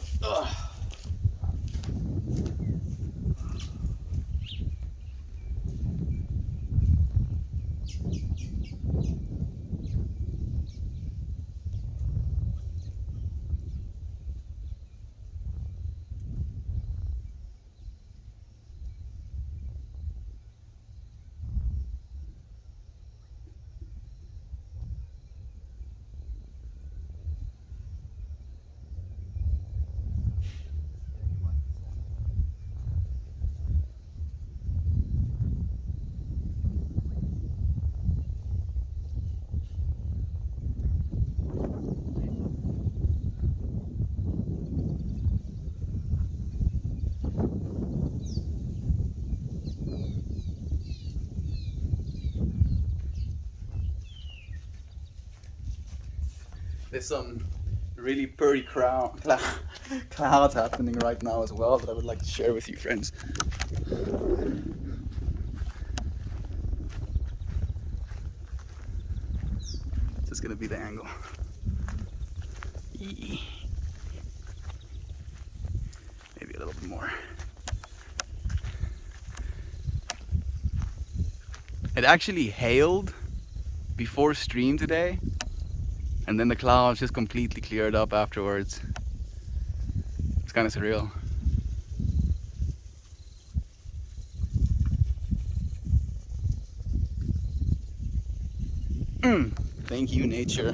There's some really pretty clouds happening right now as well that I would like to share with you, friends. This is gonna be the angle. Maybe a little bit more. It actually hailed before stream today, and then the clouds just completely cleared up afterwards. It's kind of surreal. Thank you, nature,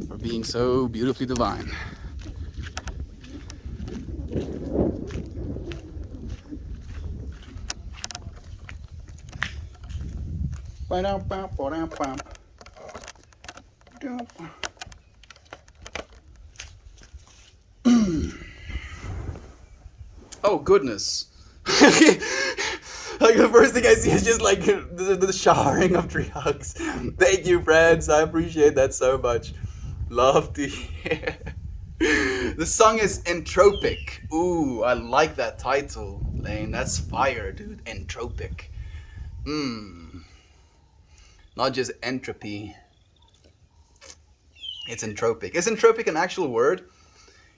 for being so beautifully divine. Oh goodness. Like the first thing I see is just like the showering of tree hugs. Thank you, friends. I appreciate that so much. Love to hear. The song is Entropic. Ooh, I like that title, Lane. That's fire, dude. Entropic. Not just entropy. It's entropic. Is entropic an actual word?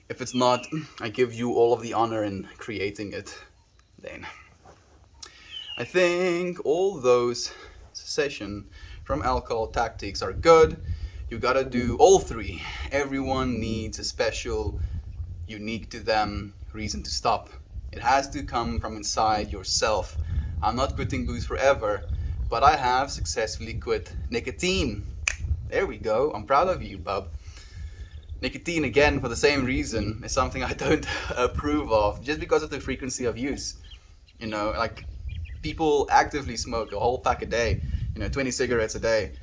If it's not, I give you all of the honor in creating it, Lane. I think all those cessation from alcohol tactics are good. You gotta do all three. Everyone needs a special, unique to them reason to stop. It has to come from inside yourself. I'm not quitting booze forever, but I have successfully quit nicotine. There we go. I'm proud of you, bub. Nicotine, again, for the same reason, is something I don't approve of, just because of the frequency of use. You know, like, people actively smoke a whole pack a day, 20 cigarettes a day.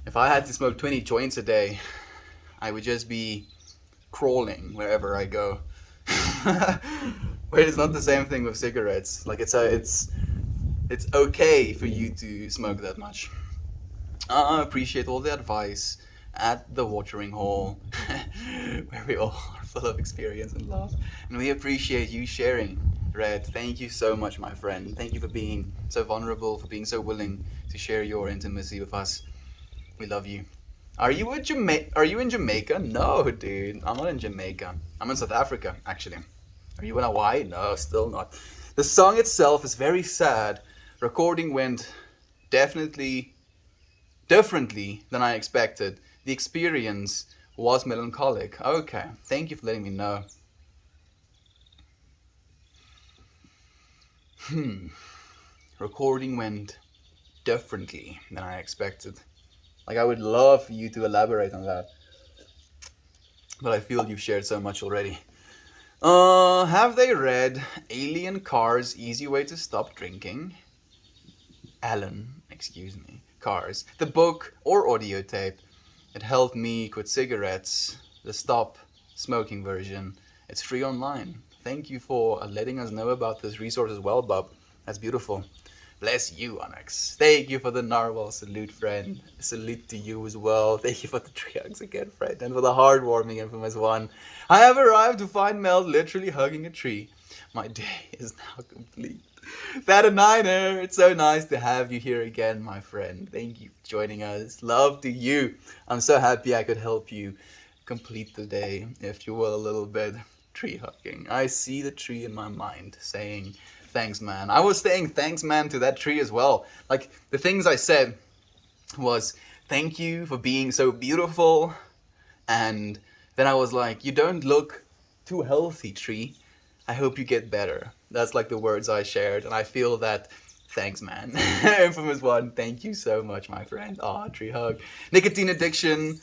If I had to smoke 20 joints a day, I would just be crawling wherever I go. But it's not the same thing with cigarettes. Like, it's okay for you to smoke that much. I appreciate all the advice at the watering hole, where we all are full of experience and love. And we appreciate you sharing, Red. Thank you so much, my friend. Thank you for being so vulnerable, for being so willing to share your intimacy with us. We love you. Are you in Jamaica? No, dude. I'm not in Jamaica. I'm in South Africa, actually. Are you in Hawaii? No, still not. The song itself is very sad. Recording went definitely differently than I expected. The experience was melancholic. Okay, thank you for letting me know. Recording went differently than I expected. Like, I would love for you to elaborate on that, but I feel you've shared so much already. Have they read Alien Cars, Easy Way to Stop Drinking? Alan, excuse me. Cars. The book or audio tape. It helped me quit cigarettes. The stop smoking version. It's free online. Thank you for letting us know about this resource as well, Bob. That's beautiful. Bless you, Onyx. Thank you for the narwhal salute, friend. Salute to you as well. Thank you for the tree hugs again, friend. And for the heartwarming infamous one. I have arrived to find Mel literally hugging a tree. My day is now complete. That a niner. It's so nice to have you here again, my friend. Thank you for joining us. Love to you. I'm so happy I could help you complete the day, if you will, a little bit. Tree hugging. I see the tree in my mind saying, thanks, man. I was saying thanks, man, to that tree as well. Like, the things I said was, thank you for being so beautiful. And then I was like, you don't look too healthy, tree. I hope you get better. That's like the words I shared. And I feel that, thanks, man. Infamous one, thank you so much, my friend. Ah, tree hug. Nicotine addiction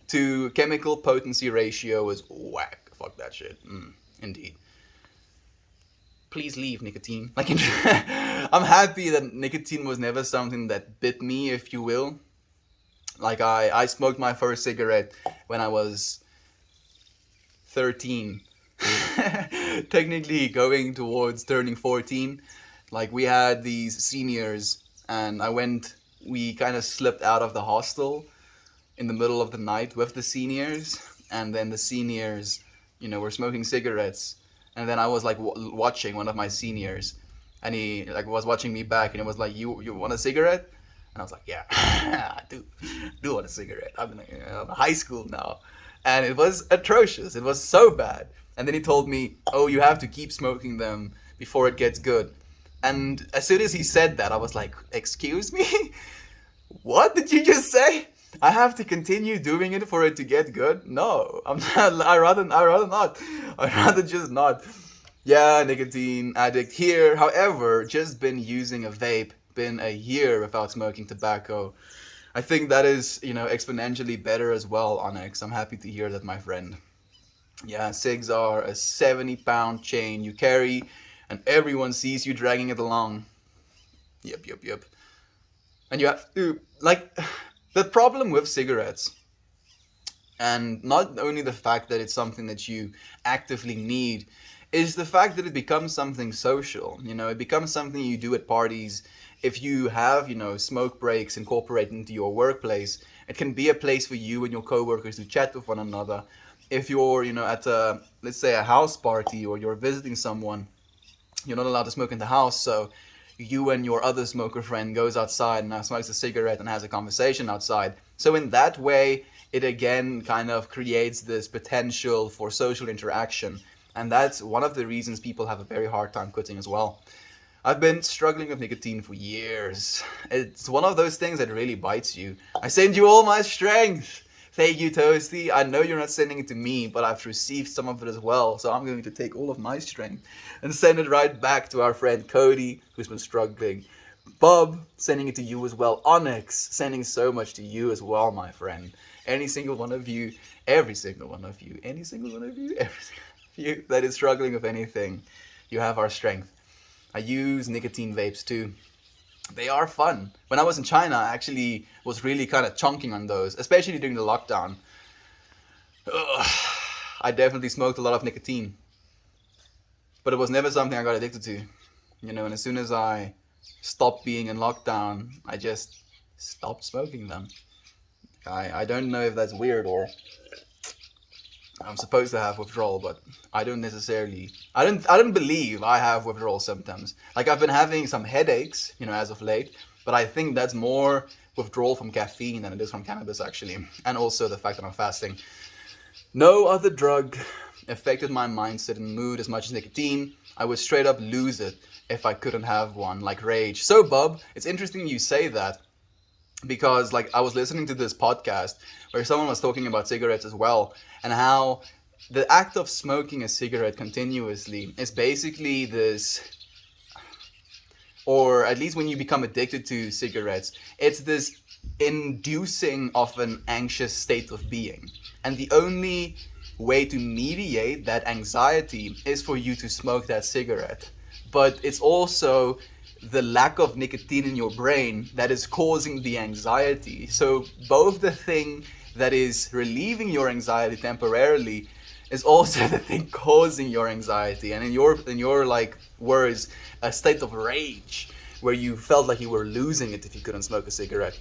to chemical potency ratio is whack. Fuck that shit. Indeed. Please leave, nicotine. Like, I'm happy that nicotine was never something that bit me, if you will. Like, I smoked my first cigarette when I was 13. Technically going towards turning 14. Like, we had these seniors, and we kind of slipped out of the hostel in the middle of the night with the seniors, and then the seniors, were smoking cigarettes, and then I was like watching one of my seniors, and he like was watching me back, and it was like, you want a cigarette? And I was like, yeah, I do want a cigarette. I'm in high school now. And it was atrocious. It was so bad. And then he told me, oh, you have to keep smoking them before it gets good. And as soon as he said that, I was like, excuse me? What did you just say? I have to continue doing it for it to get good? No, I'm not. I rather not. I'd rather just not. Yeah, nicotine addict here. However, just been using a vape, been a year without smoking tobacco. I think that is, exponentially better as well, Onyx. I'm happy to hear that, my friend. Yeah, cigs are a 70-pound chain you carry, and everyone sees you dragging it along. Yep. And you have to, like, the problem with cigarettes, and not only the fact that it's something that you actively need, is the fact that it becomes something social. It becomes something you do at parties. If you have, smoke breaks incorporated into your workplace, it can be a place for you and your coworkers to chat with one another. If you're, at a, let's say, a house party, or you're visiting someone, you're not allowed to smoke in the house, so you and your other smoker friend goes outside and smokes a cigarette and has a conversation outside. So in that way, it again kind of creates this potential for social interaction. And that's one of the reasons people have a very hard time quitting as well. I've been struggling with nicotine for years. It's one of those things that really bites you. I send you all my strength. Thank you, Toasty. I know you're not sending it to me, but I've received some of it as well. So I'm going to take all of my strength and send it right back to our friend Cody, who's been struggling. Bob, sending it to you as well. Onyx, sending so much to you as well, my friend. Any single one of you, every single one of you, any single one of you, every single one of you that is struggling with anything, you have our strength. I use nicotine vapes too. They are fun. When I was in China, I actually was really kind of chunking on those, especially during the lockdown. I definitely smoked a lot of nicotine. But it was never something I got addicted to. And as soon as I stopped being in lockdown, I just stopped smoking them. I don't know if that's weird, or I'm supposed to have withdrawal, but I don't believe I have withdrawal symptoms. Like, I've been having some headaches, as of late, but I think that's more withdrawal from caffeine than it is from cannabis, actually. And also the fact that I'm fasting. No other drug affected my mindset and mood as much as nicotine. I would straight up lose it if I couldn't have one, like rage. So, Bub, it's interesting you say that, because like I was listening to this podcast where someone was talking about cigarettes as well, and how the act of smoking a cigarette continuously is basically this, or at least when you become addicted to cigarettes, it's this inducing of an anxious state of being. And the only way to mediate that anxiety is for you to smoke that cigarette. But it's also the lack of nicotine in your brain that is causing the anxiety. So both the thing that is relieving your anxiety temporarily is also the thing causing your anxiety. And in your like words, a state of rage where you felt like you were losing it if you couldn't smoke a cigarette.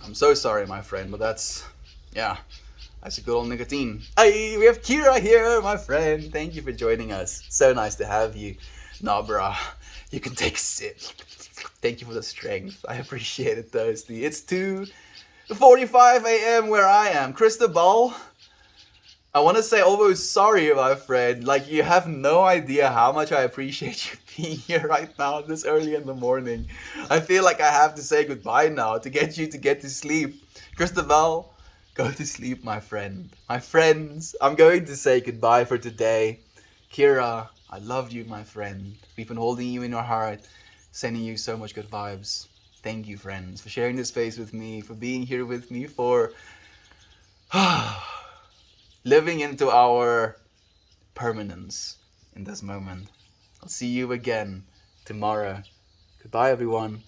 I'm so sorry, my friend, but that's a good old nicotine. Hey, we have Kira here, my friend. Thank you for joining us. So nice to have you. Nah, bruh, you can take a sip. Thank you for the strength. I appreciate it, Toasty. It's 2:45 a.m. where I am. Cristobal, I want to say almost sorry, my friend. Like, you have no idea how much I appreciate you being here right now, this early in the morning. I feel like I have to say goodbye now to get you to get to sleep. Cristobal, go to sleep, my friend. My friends, I'm going to say goodbye for today. Kira, I love you, my friend. We've been holding you in our heart, sending you so much good vibes. Thank you, friends, for sharing this space with me, for being here with me, for living into our permanence in this moment. I'll see you again tomorrow. Goodbye, everyone.